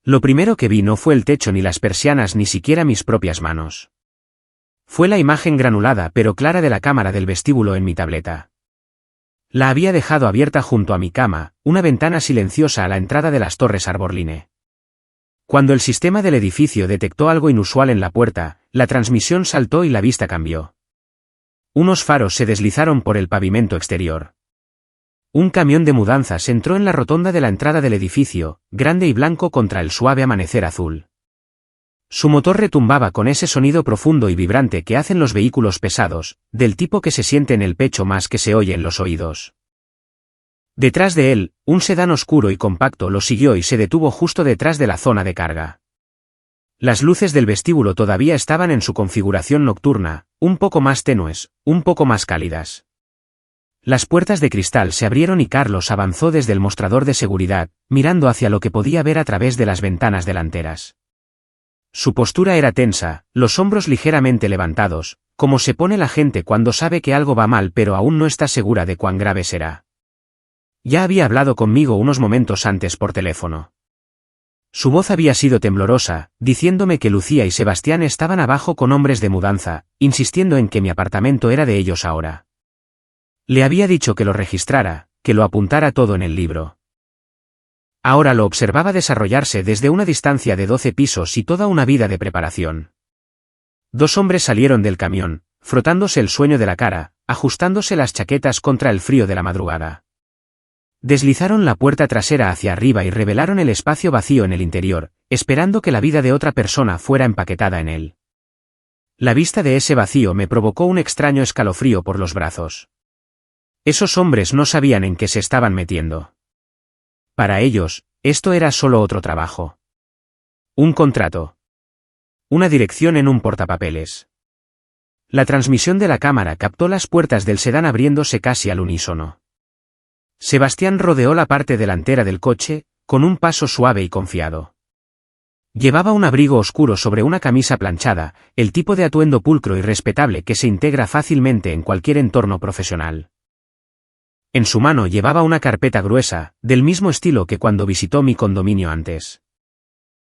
Lo primero que vi no fue el techo ni las persianas ni siquiera mis propias manos. Fue la imagen granulada pero clara de la cámara del vestíbulo en mi tableta. La había dejado abierta junto a mi cama, una ventana silenciosa a la entrada de las Torres Arborline. Cuando el sistema del edificio detectó algo inusual en la puerta, la transmisión saltó y la vista cambió. Unos faros se deslizaron por el pavimento exterior. Un camión de mudanzas entró en la rotonda de la entrada del edificio, grande y blanco contra el suave amanecer azul. Su motor retumbaba con ese sonido profundo y vibrante que hacen los vehículos pesados, del tipo que se siente en el pecho más que se oye en los oídos. Detrás de él, un sedán oscuro y compacto lo siguió y se detuvo justo detrás de la zona de carga. Las luces del vestíbulo todavía estaban en su configuración nocturna, un poco más tenues, un poco más cálidas. Las puertas de cristal se abrieron y Carlos avanzó desde el mostrador de seguridad, mirando hacia lo que podía ver a través de las ventanas delanteras. Su postura era tensa, los hombros ligeramente levantados, como se pone la gente cuando sabe que algo va mal pero aún no está segura de cuán grave será. Ya había hablado conmigo unos momentos antes por teléfono. Su voz había sido temblorosa, diciéndome que Lucía y Sebastián estaban abajo con hombres de mudanza, insistiendo en que mi apartamento era de ellos ahora. Le había dicho que lo registrara, que lo apuntara todo en el libro. Ahora lo observaba desarrollarse desde una distancia de 12 pisos y toda una vida de preparación. Dos hombres salieron del camión, frotándose el sueño de la cara, ajustándose las chaquetas contra el frío de la madrugada. Deslizaron la puerta trasera hacia arriba y revelaron el espacio vacío en el interior, esperando que la vida de otra persona fuera empaquetada en él. La vista de ese vacío me provocó un extraño escalofrío por los brazos. Esos hombres no sabían en qué se estaban metiendo. Para ellos, esto era solo otro trabajo. Un contrato. Una dirección en un portapapeles. La transmisión de la cámara captó las puertas del sedán abriéndose casi al unísono. Sebastián rodeó la parte delantera del coche, con un paso suave y confiado. Llevaba un abrigo oscuro sobre una camisa planchada, el tipo de atuendo pulcro y respetable que se integra fácilmente en cualquier entorno profesional. En su mano llevaba una carpeta gruesa, del mismo estilo que cuando visitó mi condominio antes.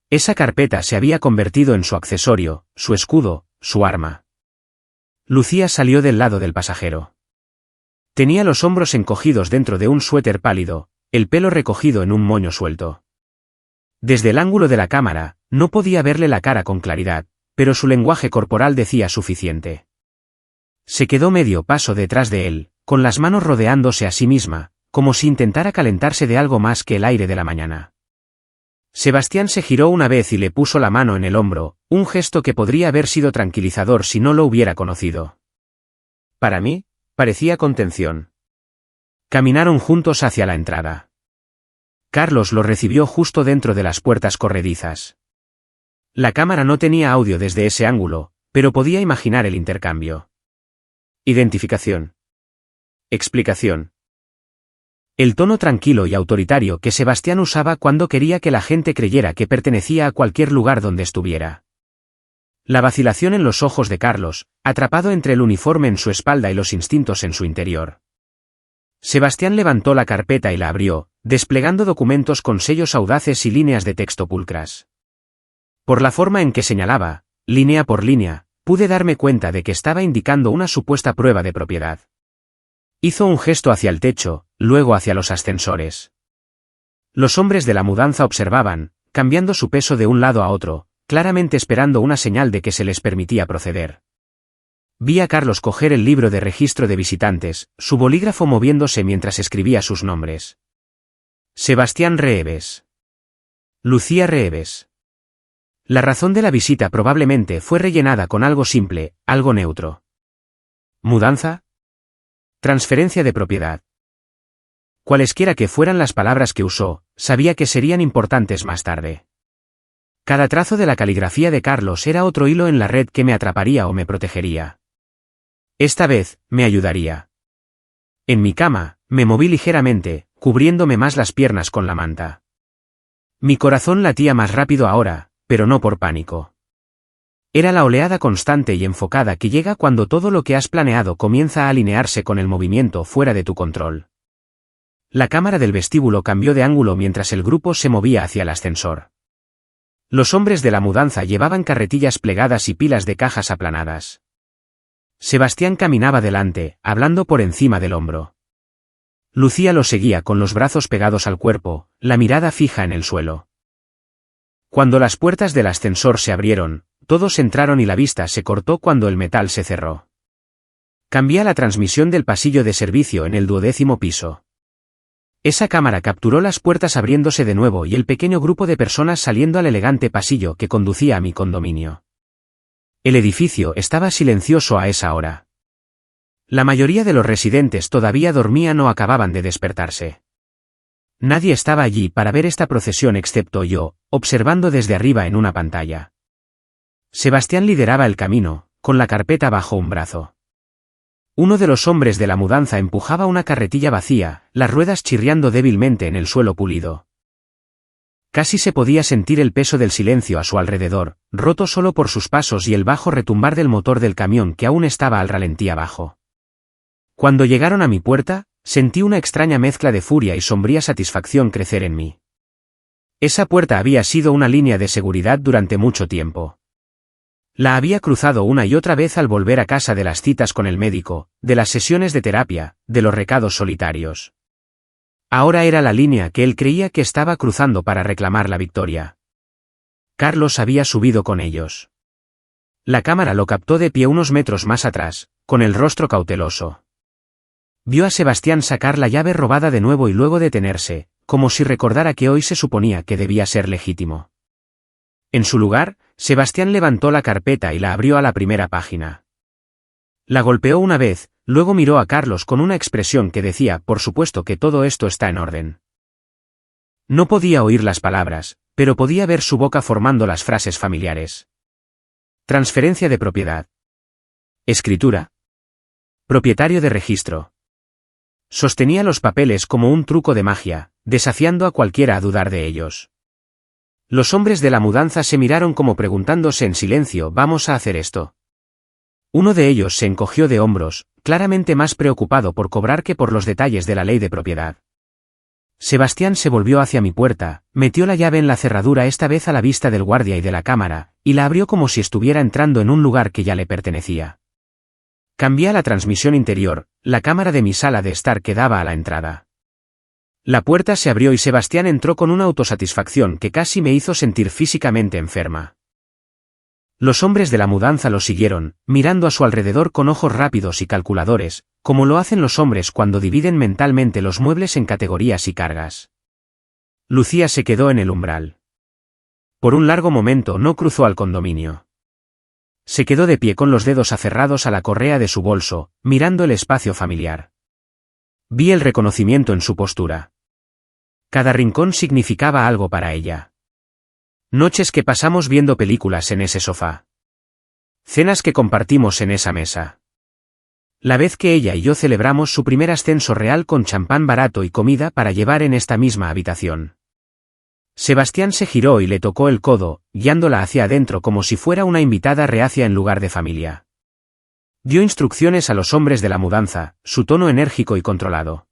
Esa carpeta se había convertido en su accesorio, su escudo, su arma. Lucía salió del lado del pasajero. Tenía los hombros encogidos dentro de un suéter pálido, el pelo recogido en un moño suelto. Desde el ángulo de la cámara, no podía verle la cara con claridad, pero su lenguaje corporal decía suficiente. Se quedó medio paso detrás de él, con las manos rodeándose a sí misma, como si intentara calentarse de algo más que el aire de la mañana. Sebastián se giró una vez y le puso la mano en el hombro, un gesto que podría haber sido tranquilizador si no lo hubiera conocido. Para mí, parecía contención. Caminaron juntos hacia la entrada. Carlos lo recibió justo dentro de las puertas corredizas. La cámara no tenía audio desde ese ángulo, pero podía imaginar el intercambio. Identificación. Explicación. El tono tranquilo y autoritario que Sebastián usaba cuando quería que la gente creyera que pertenecía a cualquier lugar donde estuviera. La vacilación en los ojos de Carlos, atrapado entre el uniforme en su espalda y los instintos en su interior. Sebastián levantó la carpeta y la abrió, desplegando documentos con sellos audaces y líneas de texto pulcras. Por la forma en que señalaba, línea por línea, pude darme cuenta de que estaba indicando una supuesta prueba de propiedad. Hizo un gesto hacia el techo, luego hacia los ascensores. Los hombres de la mudanza observaban, cambiando su peso de un lado a otro, claramente esperando una señal de que se les permitía proceder. Vi a Carlos coger el libro de registro de visitantes, su bolígrafo moviéndose mientras escribía sus nombres. Sebastián Reeves. Lucía Reeves. La razón de la visita probablemente fue rellenada con algo simple, algo neutro. ¿Mudanza? Transferencia de propiedad. Cualesquiera que fueran las palabras que usó, sabía que serían importantes más tarde. Cada trazo de la caligrafía de Carlos era otro hilo en la red que me atraparía o me protegería. Esta vez, me ayudaría. En mi cama, me moví ligeramente, cubriéndome más las piernas con la manta. Mi corazón latía más rápido ahora, pero no por pánico. Era la oleada constante y enfocada que llega cuando todo lo que has planeado comienza a alinearse con el movimiento fuera de tu control. La cámara del vestíbulo cambió de ángulo mientras el grupo se movía hacia el ascensor. Los hombres de la mudanza llevaban carretillas plegadas y pilas de cajas aplanadas. Sebastián caminaba delante, hablando por encima del hombro. Lucía lo seguía con los brazos pegados al cuerpo, la mirada fija en el suelo. Cuando las puertas del ascensor se abrieron, todos entraron y la vista se cortó cuando el metal se cerró. Cambié la transmisión del pasillo de servicio en el 12º piso. Esa cámara capturó las puertas abriéndose de nuevo y el pequeño grupo de personas saliendo al elegante pasillo que conducía a mi condominio. El edificio estaba silencioso a esa hora. La mayoría de los residentes todavía dormían o acababan de despertarse. Nadie estaba allí para ver esta procesión excepto yo, observando desde arriba en una pantalla. Sebastián lideraba el camino, con la carpeta bajo un brazo. Uno de los hombres de la mudanza empujaba una carretilla vacía, las ruedas chirriando débilmente en el suelo pulido. Casi se podía sentir el peso del silencio a su alrededor, roto solo por sus pasos y el bajo retumbar del motor del camión que aún estaba al ralentí abajo. Cuando llegaron a mi puerta, sentí una extraña mezcla de furia y sombría satisfacción crecer en mí. Esa puerta había sido una línea de seguridad durante mucho tiempo. La había cruzado una y otra vez al volver a casa de las citas con el médico, de las sesiones de terapia, de los recados solitarios. Ahora era la línea que él creía que estaba cruzando para reclamar la victoria. Carlos había subido con ellos. La cámara lo captó de pie unos metros más atrás, con el rostro cauteloso. Vio a Sebastián sacar la llave robada de nuevo y luego detenerse, como si recordara que hoy se suponía que debía ser legítimo. En su lugar, Sebastián levantó la carpeta y la abrió a la primera página. La golpeó una vez, luego miró a Carlos con una expresión que decía, por supuesto que todo esto está en orden. No podía oír las palabras, pero podía ver su boca formando las frases familiares. Transferencia de propiedad. Escritura. Propietario de registro. Sostenía los papeles como un truco de magia, desafiando a cualquiera a dudar de ellos. Los hombres de la mudanza se miraron como preguntándose en silencio, ¿vamos a hacer esto? Uno de ellos se encogió de hombros, claramente más preocupado por cobrar que por los detalles de la ley de propiedad. Sebastián se volvió hacia mi puerta, metió la llave en la cerradura esta vez a la vista del guardia y de la cámara, y la abrió como si estuviera entrando en un lugar que ya le pertenecía. Cambié a la transmisión interior, la cámara de mi sala de estar quedaba a la entrada. La puerta se abrió y Sebastián entró con una autosatisfacción que casi me hizo sentir físicamente enferma. Los hombres de la mudanza lo siguieron, mirando a su alrededor con ojos rápidos y calculadores, como lo hacen los hombres cuando dividen mentalmente los muebles en categorías y cargas. Lucía se quedó en el umbral. Por un largo momento no cruzó al condominio. Se quedó de pie con los dedos aferrados a la correa de su bolso, mirando el espacio familiar. Vi el reconocimiento en su postura. Cada rincón significaba algo para ella. Noches que pasamos viendo películas en ese sofá. Cenas que compartimos en esa mesa. La vez que ella y yo celebramos su primer ascenso real con champán barato y comida para llevar en esta misma habitación. Sebastián se giró y le tocó el codo, guiándola hacia adentro como si fuera una invitada reacia en lugar de familia. Dio instrucciones a los hombres de la mudanza, su tono enérgico y controlado.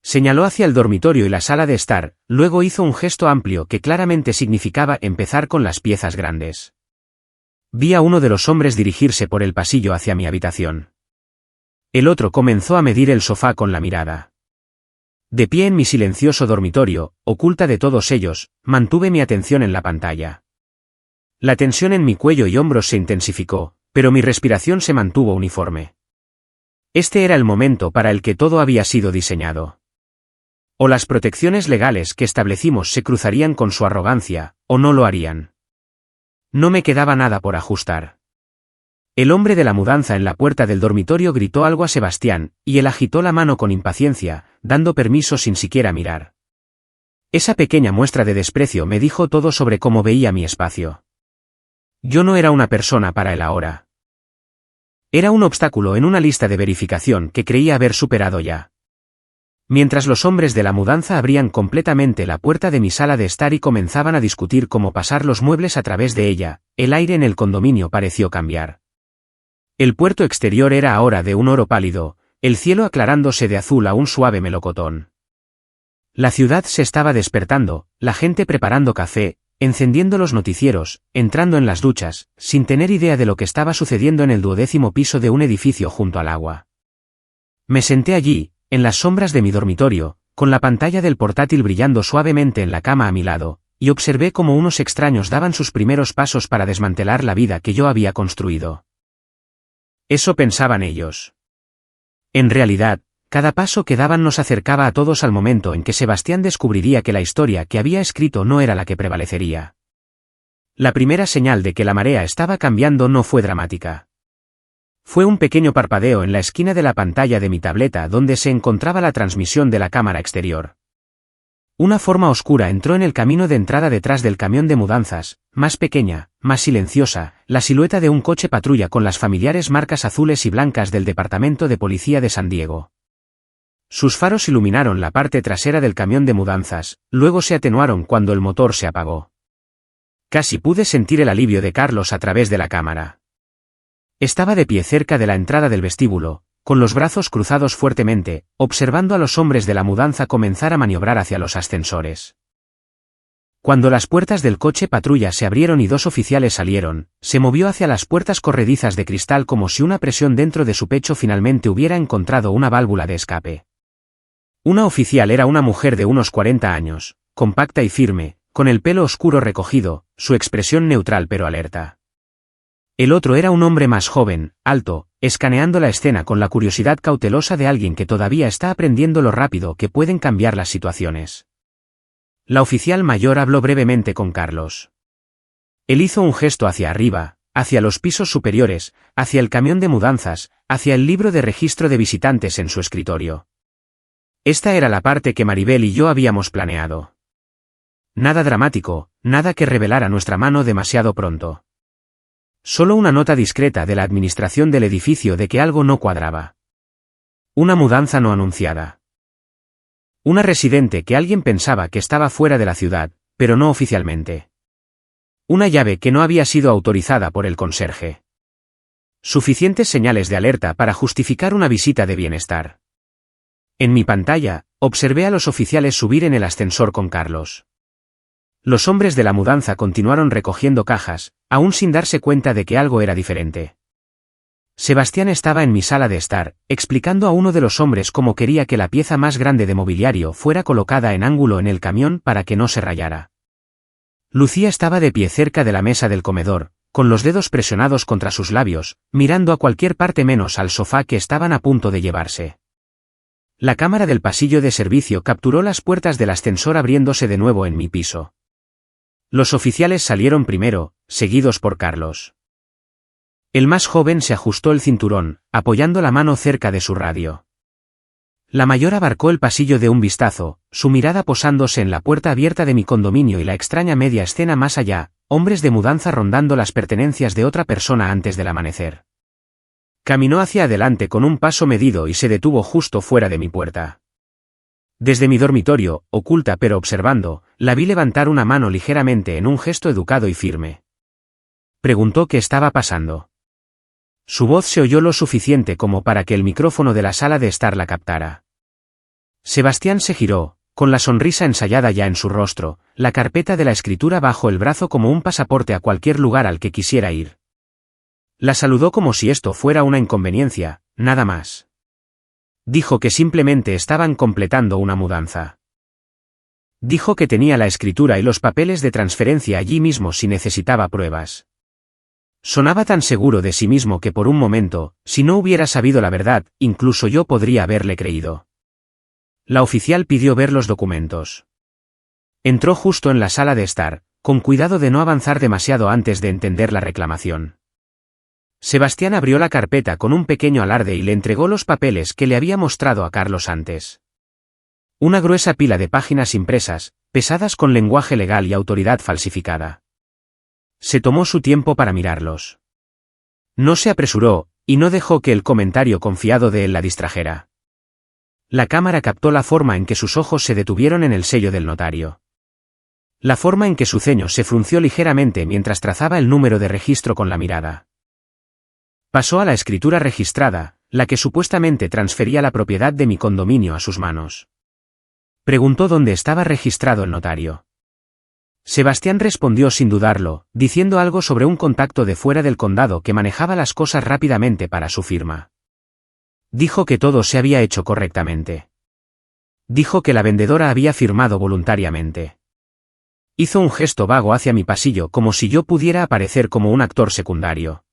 Señaló hacia el dormitorio y la sala de estar, luego hizo un gesto amplio que claramente significaba empezar con las piezas grandes. Vi a uno de los hombres dirigirse por el pasillo hacia mi habitación. El otro comenzó a medir el sofá con la mirada. De pie en mi silencioso dormitorio, oculta de todos ellos, mantuve mi atención en la pantalla. La tensión en mi cuello y hombros se intensificó, pero mi respiración se mantuvo uniforme. Este era el momento para el que todo había sido diseñado. O las protecciones legales que establecimos se cruzarían con su arrogancia, o no lo harían. No me quedaba nada por ajustar. El hombre de la mudanza en la puerta del dormitorio gritó algo a Sebastián, y él agitó la mano con impaciencia, dando permiso sin siquiera mirar. Esa pequeña muestra de desprecio me dijo todo sobre cómo veía mi espacio. Yo no era una persona para él ahora. Era un obstáculo en una lista de verificación que creía haber superado ya. Mientras los hombres de la mudanza abrían completamente la puerta de mi sala de estar y comenzaban a discutir cómo pasar los muebles a través de ella, el aire en el condominio pareció cambiar. El puerto exterior era ahora de un oro pálido, el cielo aclarándose de azul a un suave melocotón. La ciudad se estaba despertando, la gente preparando café, encendiendo los noticieros, entrando en las duchas, sin tener idea de lo que estaba sucediendo en el 12º piso de un edificio junto al agua. Me senté allí, en las sombras de mi dormitorio, con la pantalla del portátil brillando suavemente en la cama a mi lado, y observé cómo unos extraños daban sus primeros pasos para desmantelar la vida que yo había construido. Eso pensaban ellos. En realidad, cada paso que daban nos acercaba a todos al momento en que Sebastián descubriría que la historia que había escrito no era la que prevalecería. La primera señal de que la marea estaba cambiando no fue dramática. Fue un pequeño parpadeo en la esquina de la pantalla de mi tableta donde se encontraba la transmisión de la cámara exterior. Una forma oscura entró en el camino de entrada detrás del camión de mudanzas, más pequeña, más silenciosa, la silueta de un coche patrulla con las familiares marcas azules y blancas del Departamento de Policía de San Diego. Sus faros iluminaron la parte trasera del camión de mudanzas, luego se atenuaron cuando el motor se apagó. Casi pude sentir el alivio de Carlos a través de la cámara. Estaba de pie cerca de la entrada del vestíbulo, con los brazos cruzados fuertemente, observando a los hombres de la mudanza comenzar a maniobrar hacia los ascensores. Cuando las puertas del coche patrulla se abrieron y 2 oficiales salieron, se movió hacia las puertas corredizas de cristal como si una presión dentro de su pecho finalmente hubiera encontrado una válvula de escape. Una oficial era una mujer de unos 40 años, compacta y firme, con el pelo oscuro recogido, su expresión neutral pero alerta. El otro era un hombre más joven, alto, escaneando la escena con la curiosidad cautelosa de alguien que todavía está aprendiendo lo rápido que pueden cambiar las situaciones. La oficial mayor habló brevemente con Carlos. Él hizo un gesto hacia arriba, hacia los pisos superiores, hacia el camión de mudanzas, hacia el libro de registro de visitantes en su escritorio. Esta era la parte que Maribel y yo habíamos planeado. Nada dramático, nada que revelara nuestra mano demasiado pronto. Solo una nota discreta de la administración del edificio de que algo no cuadraba. Una mudanza no anunciada. Una residente que alguien pensaba que estaba fuera de la ciudad, pero no oficialmente. Una llave que no había sido autorizada por el conserje. Suficientes señales de alerta para justificar una visita de bienestar. En mi pantalla, observé a los oficiales subir en el ascensor con Carlos. Los hombres de la mudanza continuaron recogiendo cajas, aún sin darse cuenta de que algo era diferente. Sebastián estaba en mi sala de estar, explicando a uno de los hombres cómo quería que la pieza más grande de mobiliario fuera colocada en ángulo en el camión para que no se rayara. Lucía estaba de pie cerca de la mesa del comedor, con los dedos presionados contra sus labios, mirando a cualquier parte menos al sofá que estaban a punto de llevarse. La cámara del pasillo de servicio capturó las puertas del ascensor abriéndose de nuevo en mi piso. Los oficiales salieron primero, seguidos por Carlos. El más joven se ajustó el cinturón, apoyando la mano cerca de su radio. La mayor abarcó el pasillo de un vistazo, su mirada posándose en la puerta abierta de mi condominio y la extraña media escena más allá, hombres de mudanza rondando las pertenencias de otra persona antes del amanecer. Caminó hacia adelante con un paso medido y se detuvo justo fuera de mi puerta. Desde mi dormitorio, oculta pero observando, la vi levantar una mano ligeramente en un gesto educado y firme. Preguntó qué estaba pasando. Su voz se oyó lo suficiente como para que el micrófono de la sala de estar la captara. Sebastián se giró, con la sonrisa ensayada ya en su rostro, la carpeta de la escritura bajo el brazo como un pasaporte a cualquier lugar al que quisiera ir. La saludó como si esto fuera una inconveniencia, nada más. Dijo que simplemente estaban completando una mudanza. Dijo que tenía la escritura y los papeles de transferencia allí mismo si necesitaba pruebas. Sonaba tan seguro de sí mismo que por un momento, si no hubiera sabido la verdad, incluso yo podría haberle creído. La oficial pidió ver los documentos. Entró justo en la sala de estar, con cuidado de no avanzar demasiado antes de entender la reclamación. Sebastián abrió la carpeta con un pequeño alarde y le entregó los papeles que le había mostrado a Carlos antes. Una gruesa pila de páginas impresas, pesadas con lenguaje legal y autoridad falsificada. Se tomó su tiempo para mirarlos. No se apresuró, y no dejó que el comentario confiado de él la distrajera. La cámara captó la forma en que sus ojos se detuvieron en el sello del notario. La forma en que su ceño se frunció ligeramente mientras trazaba el número de registro con la mirada. Pasó a la escritura registrada, la que supuestamente transfería la propiedad de mi condominio a sus manos. Preguntó dónde estaba registrado el notario. Sebastián respondió sin dudarlo, diciendo algo sobre un contacto de fuera del condado que manejaba las cosas rápidamente para su firma. Dijo que todo se había hecho correctamente. Dijo que la vendedora había firmado voluntariamente. Hizo un gesto vago hacia mi pasillo como si yo pudiera aparecer como un actor secundario.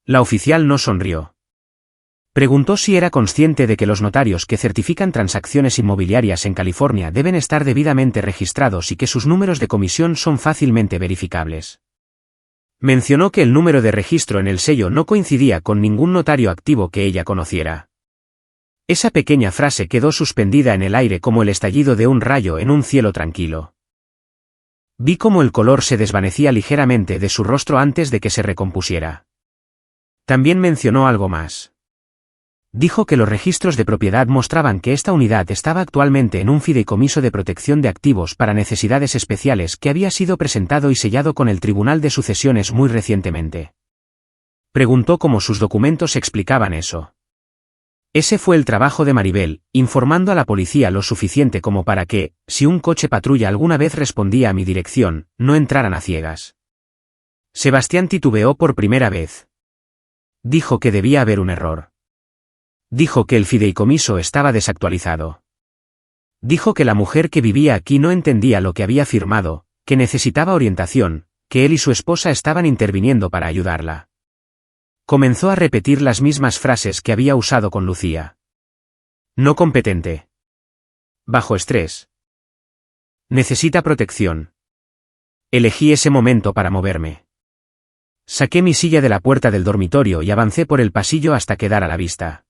La oficial no sonrió. Preguntó si era consciente de que los notarios que certifican transacciones inmobiliarias en California deben estar debidamente registrados y que sus números de comisión son fácilmente verificables. Mencionó que el número de registro en el sello no coincidía con ningún notario activo que ella conociera. Esa pequeña frase quedó suspendida en el aire como el estallido de un rayo en un cielo tranquilo. Vi cómo el color se desvanecía ligeramente de su rostro antes de que se recompusiera. También mencionó algo más. Dijo que los registros de propiedad mostraban que esta unidad estaba actualmente en un fideicomiso de protección de activos para necesidades especiales que había sido presentado y sellado con el Tribunal de Sucesiones muy recientemente. Preguntó cómo sus documentos explicaban eso. Ese fue el trabajo de Maribel, informando a la policía lo suficiente como para que, si un coche patrulla alguna vez respondía a mi dirección, no entraran a ciegas. Sebastián titubeó por primera vez. Dijo que debía haber un error. Dijo que el fideicomiso estaba desactualizado. Dijo que la mujer que vivía aquí no entendía lo que había firmado, que necesitaba orientación, que él y su esposa estaban interviniendo para ayudarla. Comenzó a repetir las mismas frases que había usado con Lucía. No competente. Bajo estrés. Necesita protección. Elegí ese momento para moverme. Saqué mi silla de la puerta del dormitorio y avancé por el pasillo hasta quedar a la vista.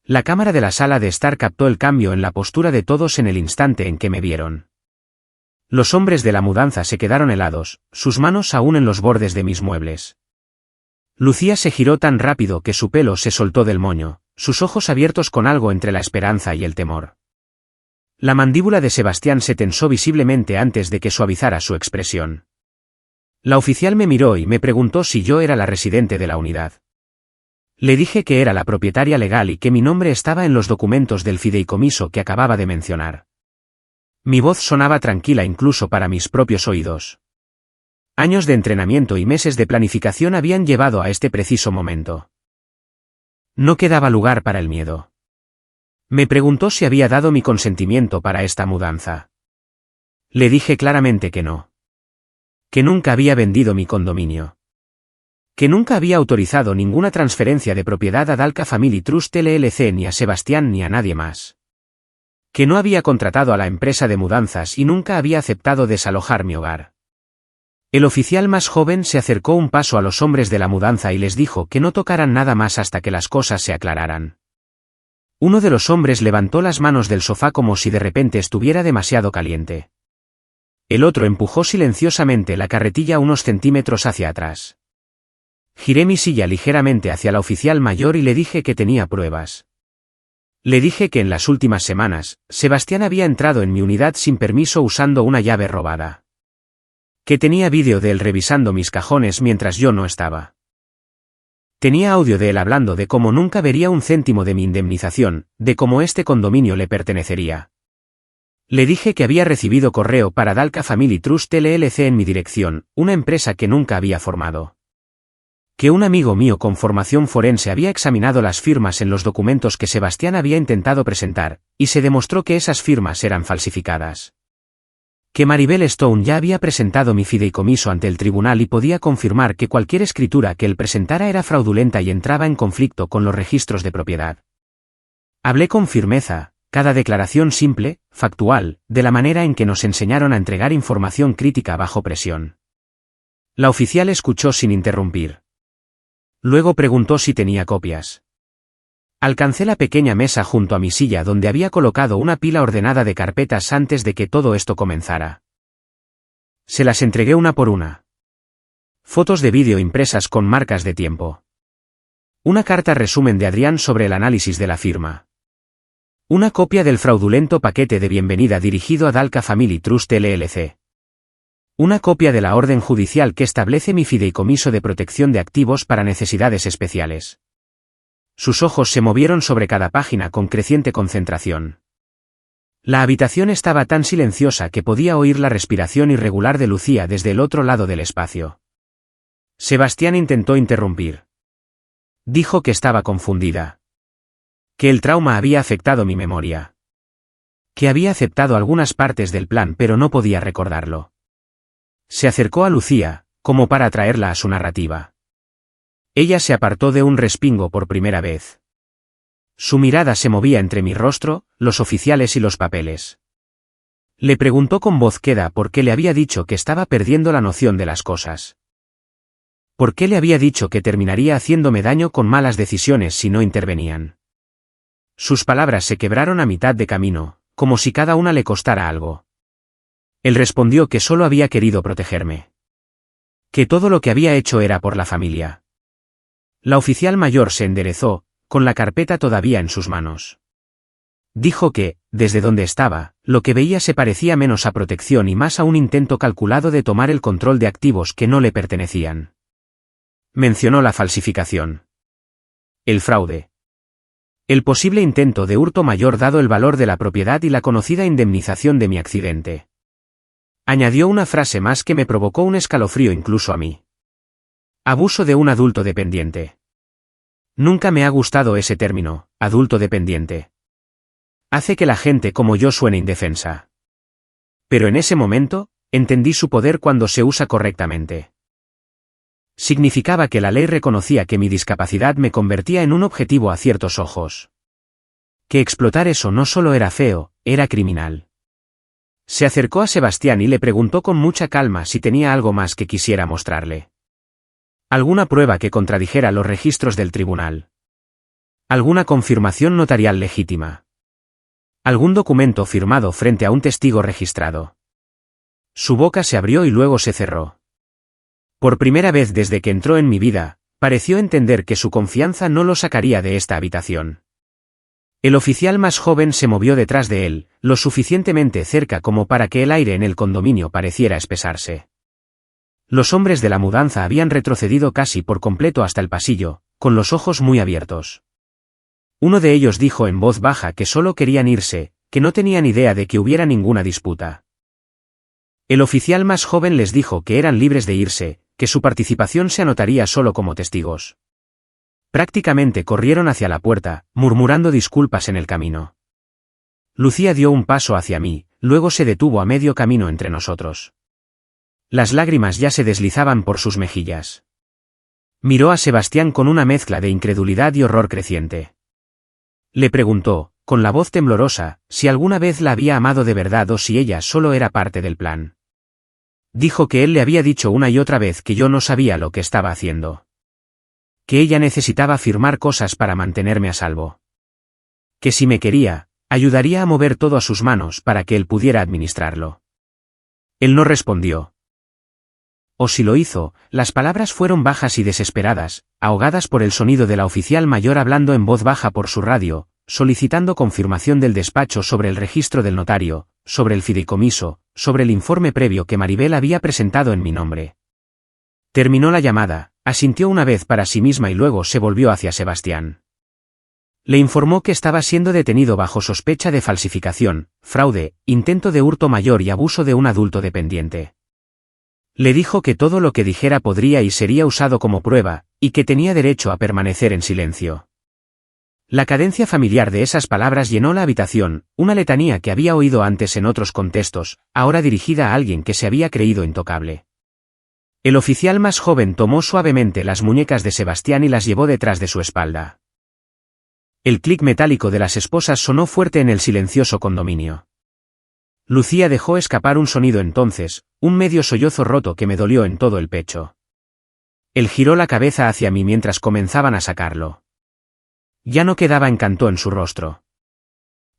La cámara de la sala de estar captó el cambio en la postura de todos en el instante en que me vieron. Los hombres de la mudanza se quedaron helados, sus manos aún en los bordes de mis muebles. Lucía se giró tan rápido que su pelo se soltó del moño, sus ojos abiertos con algo entre la esperanza y el temor. La mandíbula de Sebastián se tensó visiblemente antes de que suavizara su expresión. La oficial me miró y me preguntó si yo era la residente de la unidad. Le dije que era la propietaria legal y que mi nombre estaba en los documentos del fideicomiso que acababa de mencionar. Mi voz sonaba tranquila incluso para mis propios oídos. Años de entrenamiento y meses de planificación habían llevado a este preciso momento. No quedaba lugar para el miedo. Me preguntó si había dado mi consentimiento para esta mudanza. Le dije claramente que no. Que nunca había vendido mi condominio. Que nunca había autorizado ninguna transferencia de propiedad a Dalca Family Trust LLC ni a Sebastián ni a nadie más. Que no había contratado a la empresa de mudanzas y nunca había aceptado desalojar mi hogar. El oficial más joven se acercó un paso a los hombres de la mudanza y les dijo que no tocaran nada más hasta que las cosas se aclararan. Uno de los hombres levantó las manos del sofá como si de repente estuviera demasiado caliente. El otro empujó silenciosamente la carretilla unos centímetros hacia atrás. Giré mi silla ligeramente hacia la oficial mayor y le dije que tenía pruebas. Le dije que en las últimas semanas, Sebastián había entrado en mi unidad sin permiso usando una llave robada. Que tenía vídeo de él revisando mis cajones mientras yo no estaba. Tenía audio de él hablando de cómo nunca vería un céntimo de mi indemnización, de cómo este condominio le pertenecería. Le dije que había recibido correo para Dalca Family Trust LLC en mi dirección, una empresa que nunca había formado. Que un amigo mío con formación forense había examinado las firmas en los documentos que Sebastián había intentado presentar, y se demostró que esas firmas eran falsificadas. Que Maribel Stone ya había presentado mi fideicomiso ante el tribunal y podía confirmar que cualquier escritura que él presentara era fraudulenta y entraba en conflicto con los registros de propiedad. Hablé con firmeza, cada declaración simple, factual, de la manera en que nos enseñaron a entregar información crítica bajo presión. La oficial escuchó sin interrumpir. Luego preguntó si tenía copias. Alcancé la pequeña mesa junto a mi silla donde había colocado una pila ordenada de carpetas antes de que todo esto comenzara. Se las entregué una por una. Fotos de vídeo impresas con marcas de tiempo. Una carta resumen de Adrián sobre el análisis de la firma. Una copia del fraudulento paquete de bienvenida dirigido a Dalca Family Trust LLC. Una copia de la orden judicial que establece mi fideicomiso de protección de activos para necesidades especiales. Sus ojos se movieron sobre cada página con creciente concentración. La habitación estaba tan silenciosa que podía oír la respiración irregular de Lucía desde el otro lado del espacio. Sebastián intentó interrumpir. Dijo que estaba confundida. Que el trauma había afectado mi memoria. Que había aceptado algunas partes del plan pero no podía recordarlo. Se acercó a Lucía, como para atraerla a su narrativa. Ella se apartó de un respingo por primera vez. Su mirada se movía entre mi rostro, los oficiales y los papeles. Le preguntó con voz queda por qué le había dicho que estaba perdiendo la noción de las cosas. ¿Por qué le había dicho que terminaría haciéndome daño con malas decisiones si no intervenían? Sus palabras se quebraron a mitad de camino, como si cada una le costara algo. Él respondió que solo había querido protegerme. Que todo lo que había hecho era por la familia. La oficial mayor se enderezó, con la carpeta todavía en sus manos. Dijo que, desde donde estaba, lo que veía se parecía menos a protección y más a un intento calculado de tomar el control de activos que no le pertenecían. Mencionó la falsificación. El fraude. El posible intento de hurto mayor dado el valor de la propiedad y la conocida indemnización de mi accidente. Añadió una frase más que me provocó un escalofrío incluso a mí. Abuso de un adulto dependiente. Nunca me ha gustado ese término, adulto dependiente. Hace que la gente como yo suene indefensa. Pero en ese momento, entendí su poder cuando se usa correctamente. Significaba que la ley reconocía que mi discapacidad me convertía en un objetivo a ciertos ojos. Que explotar eso no solo era feo, era criminal. Se acercó a Sebastián y le preguntó con mucha calma si tenía algo más que quisiera mostrarle. Alguna prueba que contradijera los registros del tribunal. Alguna confirmación notarial legítima. Algún documento firmado frente a un testigo registrado. Su boca se abrió y luego se cerró. Por primera vez desde que entró en mi vida, pareció entender que su confianza no lo sacaría de esta habitación. El oficial más joven se movió detrás de él, lo suficientemente cerca como para que el aire en el condominio pareciera espesarse. Los hombres de la mudanza habían retrocedido casi por completo hasta el pasillo, con los ojos muy abiertos. Uno de ellos dijo en voz baja que solo querían irse, que no tenían idea de que hubiera ninguna disputa. El oficial más joven les dijo que eran libres de irse, que su participación se anotaría solo como testigos. Prácticamente corrieron hacia la puerta, murmurando disculpas en el camino. Lucía dio un paso hacia mí, luego se detuvo a medio camino entre nosotros. Las lágrimas ya se deslizaban por sus mejillas. Miró a Sebastián con una mezcla de incredulidad y horror creciente. Le preguntó, con la voz temblorosa, si alguna vez la había amado de verdad o si ella solo era parte del plan. Dijo que él le había dicho una y otra vez que yo no sabía lo que estaba haciendo. Que ella necesitaba firmar cosas para mantenerme a salvo. Que si me quería, ayudaría a mover todo a sus manos para que él pudiera administrarlo. Él no respondió. O si lo hizo, las palabras fueron bajas y desesperadas, ahogadas por el sonido de la oficial mayor hablando en voz baja por su radio, solicitando confirmación del despacho sobre el registro del notario, sobre el fideicomiso, sobre el informe previo que Maribel había presentado en mi nombre. Terminó la llamada, asintió una vez para sí misma y luego se volvió hacia Sebastián. Le informó que estaba siendo detenido bajo sospecha de falsificación, fraude, intento de hurto mayor y abuso de un adulto dependiente. Le dijo que todo lo que dijera podría y sería usado como prueba, y que tenía derecho a permanecer en silencio. La cadencia familiar de esas palabras llenó la habitación, una letanía que había oído antes en otros contextos, ahora dirigida a alguien que se había creído intocable. El oficial más joven tomó suavemente las muñecas de Sebastián y las llevó detrás de su espalda. El clic metálico de las esposas sonó fuerte en el silencioso condominio. Lucía dejó escapar un sonido entonces, un medio sollozo roto que me dolió en todo el pecho. Él giró la cabeza hacia mí mientras comenzaban a sacarlo. Ya no quedaba encanto en su rostro.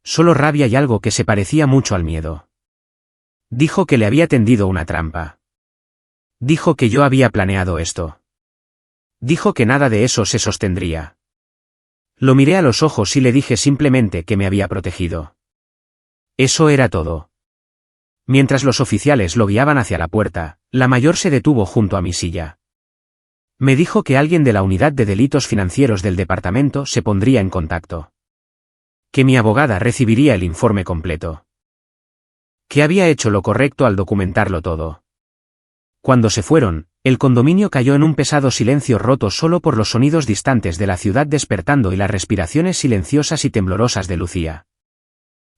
Solo rabia y algo que se parecía mucho al miedo. Dijo que le había tendido una trampa. Dijo que yo había planeado esto. Dijo que nada de eso se sostendría. Lo miré a los ojos y le dije simplemente que me había protegido. Eso era todo. Mientras los oficiales lo guiaban hacia la puerta, la mayor se detuvo junto a mi silla. Me dijo que alguien de la unidad de delitos financieros del departamento se pondría en contacto. Que mi abogada recibiría el informe completo. Que había hecho lo correcto al documentarlo todo. Cuando se fueron, el condominio cayó en un pesado silencio roto solo por los sonidos distantes de la ciudad despertando y las respiraciones silenciosas y temblorosas de Lucía.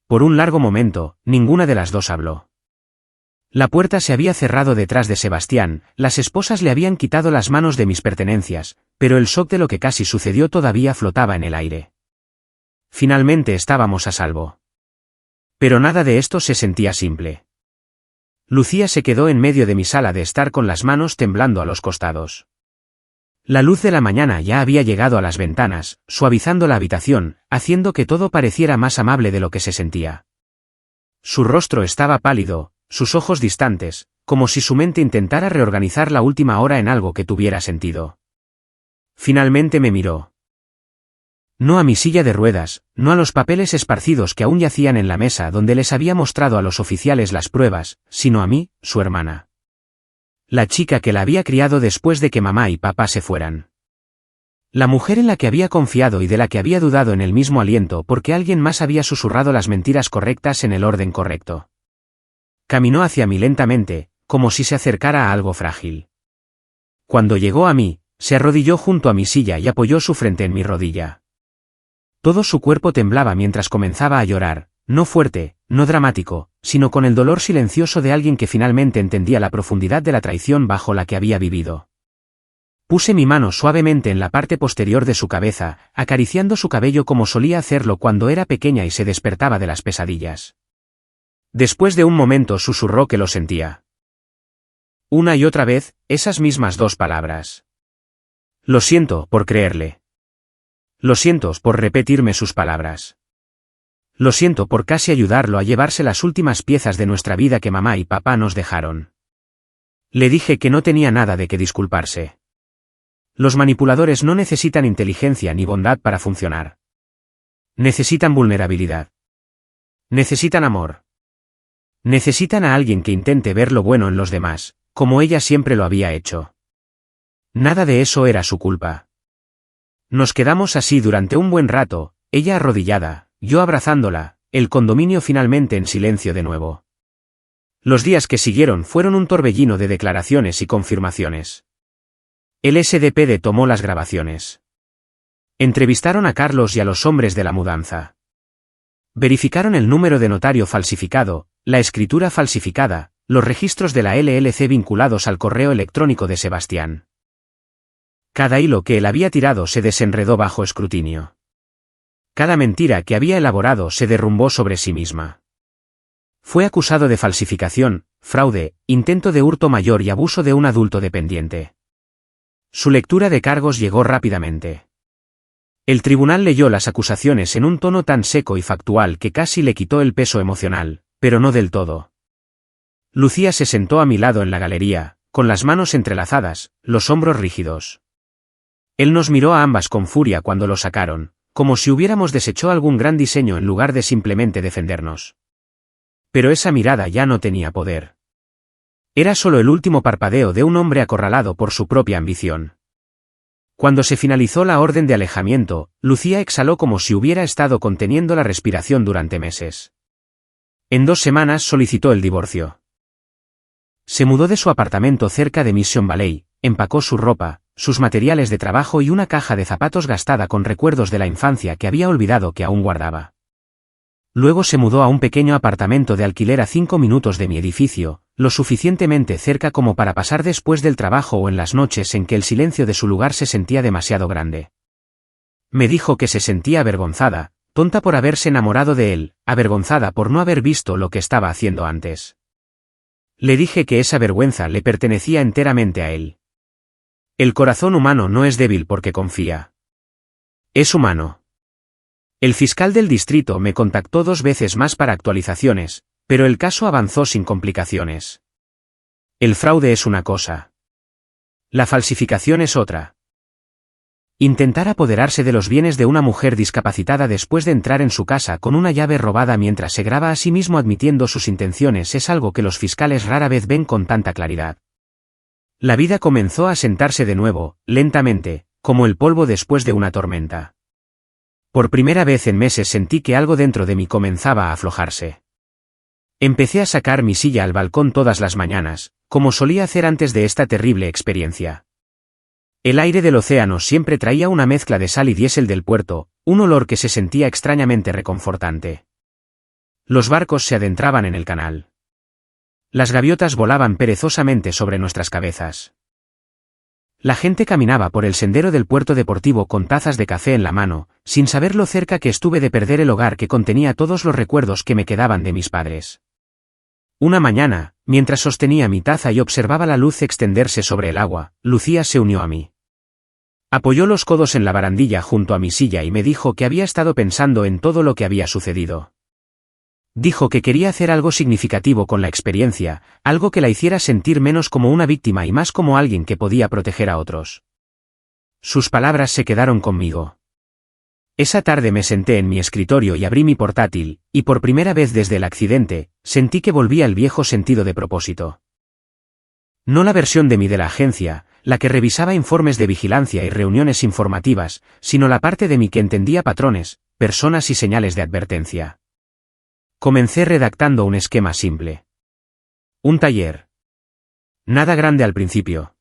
Por un largo momento, ninguna de las dos habló. La puerta se había cerrado detrás de Sebastián, las esposas le habían quitado las manos de mis pertenencias, pero el shock de lo que casi sucedió todavía flotaba en el aire. Finalmente estábamos a salvo. Pero nada de esto se sentía simple. Lucía se quedó en medio de mi sala de estar con las manos temblando a los costados. La luz de la mañana ya había llegado a las ventanas, suavizando la habitación, haciendo que todo pareciera más amable de lo que se sentía. Su rostro estaba pálido, sus ojos distantes, como si su mente intentara reorganizar la última hora en algo que tuviera sentido. Finalmente me miró. No a mi silla de ruedas, no a los papeles esparcidos que aún yacían en la mesa donde les había mostrado a los oficiales las pruebas, sino a mí, su hermana. La chica que la había criado después de que mamá y papá se fueran. La mujer en la que había confiado y de la que había dudado en el mismo aliento porque alguien más había susurrado las mentiras correctas en el orden correcto. Caminó hacia mí lentamente, como si se acercara a algo frágil. Cuando llegó a mí, se arrodilló junto a mi silla y apoyó su frente en mi rodilla. Todo su cuerpo temblaba mientras comenzaba a llorar, no fuerte, no dramático, sino con el dolor silencioso de alguien que finalmente entendía la profundidad de la traición bajo la que había vivido. Puse mi mano suavemente en la parte posterior de su cabeza, acariciando su cabello como solía hacerlo cuando era pequeña y se despertaba de las pesadillas. Después de un momento susurró que lo sentía. Una y otra vez, esas mismas dos palabras. Lo siento por creerle. Lo siento por repetirme sus palabras. Lo siento por casi ayudarlo a llevarse las últimas piezas de nuestra vida que mamá y papá nos dejaron. Le dije que no tenía nada de qué disculparse. Los manipuladores no necesitan inteligencia ni bondad para funcionar. Necesitan vulnerabilidad. Necesitan amor. Necesitan a alguien que intente ver lo bueno en los demás, como ella siempre lo había hecho. Nada de eso era su culpa. Nos quedamos así durante un buen rato, ella arrodillada, yo abrazándola, el condominio finalmente en silencio de nuevo. Los días que siguieron fueron un torbellino de declaraciones y confirmaciones. El SDP tomó las grabaciones. Entrevistaron a Carlos y a los hombres de la mudanza. Verificaron el número de notario falsificado, la escritura falsificada, los registros de la LLC vinculados al correo electrónico de Sebastián. Cada hilo que él había tirado se desenredó bajo escrutinio. Cada mentira que había elaborado se derrumbó sobre sí misma. Fue acusado de falsificación, fraude, intento de hurto mayor y abuso de un adulto dependiente. Su lectura de cargos llegó rápidamente. El tribunal leyó las acusaciones en un tono tan seco y factual que casi le quitó el peso emocional, pero no del todo. Lucía se sentó a mi lado en la galería, con las manos entrelazadas, los hombros rígidos. Él nos miró a ambas con furia cuando lo sacaron, como si hubiéramos deshecho algún gran diseño en lugar de simplemente defendernos. Pero esa mirada ya no tenía poder. Era solo el último parpadeo de un hombre acorralado por su propia ambición. Cuando se finalizó la orden de alejamiento, Lucía exhaló como si hubiera estado conteniendo la respiración durante meses. En 2 semanas solicitó el divorcio. Se mudó de su apartamento cerca de Mission Valley, empacó su ropa, sus materiales de trabajo y una caja de zapatos gastada con recuerdos de la infancia que había olvidado que aún guardaba. Luego se mudó a un pequeño apartamento de alquiler a 5 minutos de mi edificio, lo suficientemente cerca como para pasar después del trabajo o en las noches en que el silencio de su lugar se sentía demasiado grande. Me dijo que se sentía avergonzada, tonta por haberse enamorado de él, avergonzada por no haber visto lo que estaba haciendo antes. Le dije que esa vergüenza le pertenecía enteramente a él. El corazón humano no es débil porque confía. Es humano. El fiscal del distrito me contactó 2 veces más para actualizaciones, pero el caso avanzó sin complicaciones. El fraude es una cosa. La falsificación es otra. Intentar apoderarse de los bienes de una mujer discapacitada después de entrar en su casa con una llave robada mientras se graba a sí mismo admitiendo sus intenciones es algo que los fiscales rara vez ven con tanta claridad. La vida comenzó a sentarse de nuevo, lentamente, como el polvo después de una tormenta. Por primera vez en meses sentí que algo dentro de mí comenzaba a aflojarse. Empecé a sacar mi silla al balcón todas las mañanas, como solía hacer antes de esta terrible experiencia. El aire del océano siempre traía una mezcla de sal y diésel del puerto, un olor que se sentía extrañamente reconfortante. Los barcos se adentraban en el canal. Las gaviotas volaban perezosamente sobre nuestras cabezas. La gente caminaba por el sendero del puerto deportivo con tazas de café en la mano, sin saber lo cerca que estuve de perder el hogar que contenía todos los recuerdos que me quedaban de mis padres. Una mañana, mientras sostenía mi taza y observaba la luz extenderse sobre el agua, Lucía se unió a mí. Apoyó los codos en la barandilla junto a mi silla y me dijo que había estado pensando en todo lo que había sucedido. Dijo que quería hacer algo significativo con la experiencia, algo que la hiciera sentir menos como una víctima y más como alguien que podía proteger a otros. Sus palabras se quedaron conmigo. Esa tarde me senté en mi escritorio y abrí mi portátil, y por primera vez desde el accidente, sentí que volvía el viejo sentido de propósito. No la versión de mí de la agencia, la que revisaba informes de vigilancia y reuniones informativas, sino la parte de mí que entendía patrones, personas y señales de advertencia. Comencé redactando un esquema simple. Un taller. Nada grande al principio.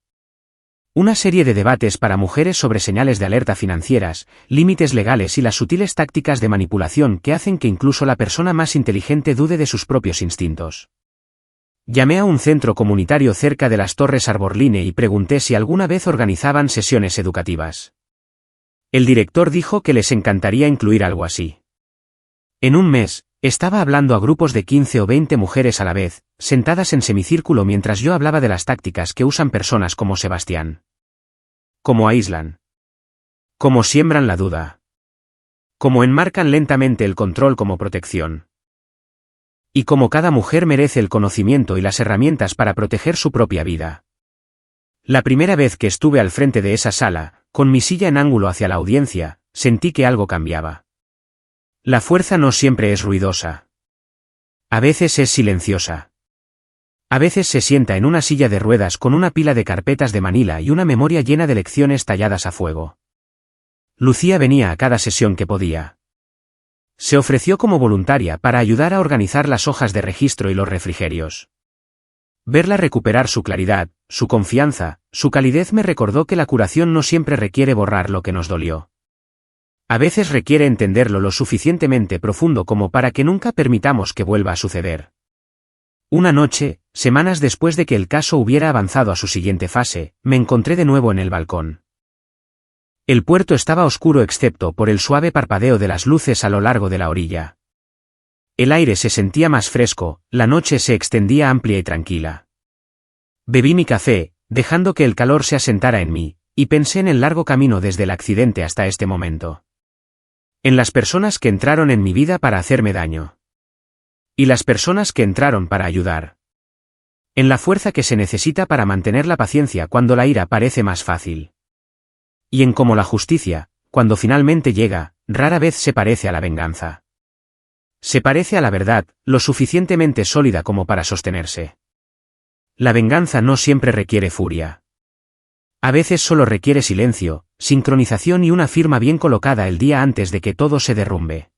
Una serie de debates para mujeres sobre señales de alerta financieras, límites legales y las sutiles tácticas de manipulación que hacen que incluso la persona más inteligente dude de sus propios instintos. Llamé a un centro comunitario cerca de las Torres Arborline y pregunté si alguna vez organizaban sesiones educativas. El director dijo que les encantaría incluir algo así. En un mes, estaba hablando a grupos de 15 o 20 mujeres a la vez, sentadas en semicírculo mientras yo hablaba de las tácticas que usan personas como Sebastián. Cómo aíslan. Cómo siembran la duda. Cómo enmarcan lentamente el control como protección. Y cómo cada mujer merece el conocimiento y las herramientas para proteger su propia vida. La primera vez que estuve al frente de esa sala, con mi silla en ángulo hacia la audiencia, sentí que algo cambiaba. La fuerza no siempre es ruidosa. A veces es silenciosa. A veces se sienta en una silla de ruedas con una pila de carpetas de Manila y una memoria llena de lecciones talladas a fuego. Lucía venía a cada sesión que podía. Se ofreció como voluntaria para ayudar a organizar las hojas de registro y los refrigerios. Verla recuperar su claridad, su confianza, su calidez me recordó que la curación no siempre requiere borrar lo que nos dolió. A veces requiere entenderlo lo suficientemente profundo como para que nunca permitamos que vuelva a suceder. Una noche, semanas después de que el caso hubiera avanzado a su siguiente fase, me encontré de nuevo en el balcón. El puerto estaba oscuro excepto por el suave parpadeo de las luces a lo largo de la orilla. El aire se sentía más fresco, la noche se extendía amplia y tranquila. Bebí mi café, dejando que el calor se asentara en mí, y pensé en el largo camino desde el accidente hasta este momento. En las personas que entraron en mi vida para hacerme daño. Y las personas que entraron para ayudar. En la fuerza que se necesita para mantener la paciencia cuando la ira parece más fácil. Y en cómo la justicia, cuando finalmente llega, rara vez se parece a la venganza. Se parece a la verdad, lo suficientemente sólida como para sostenerse. La venganza no siempre requiere furia. A veces solo requiere silencio, sincronización y una firma bien colocada el día antes de que todo se derrumbe.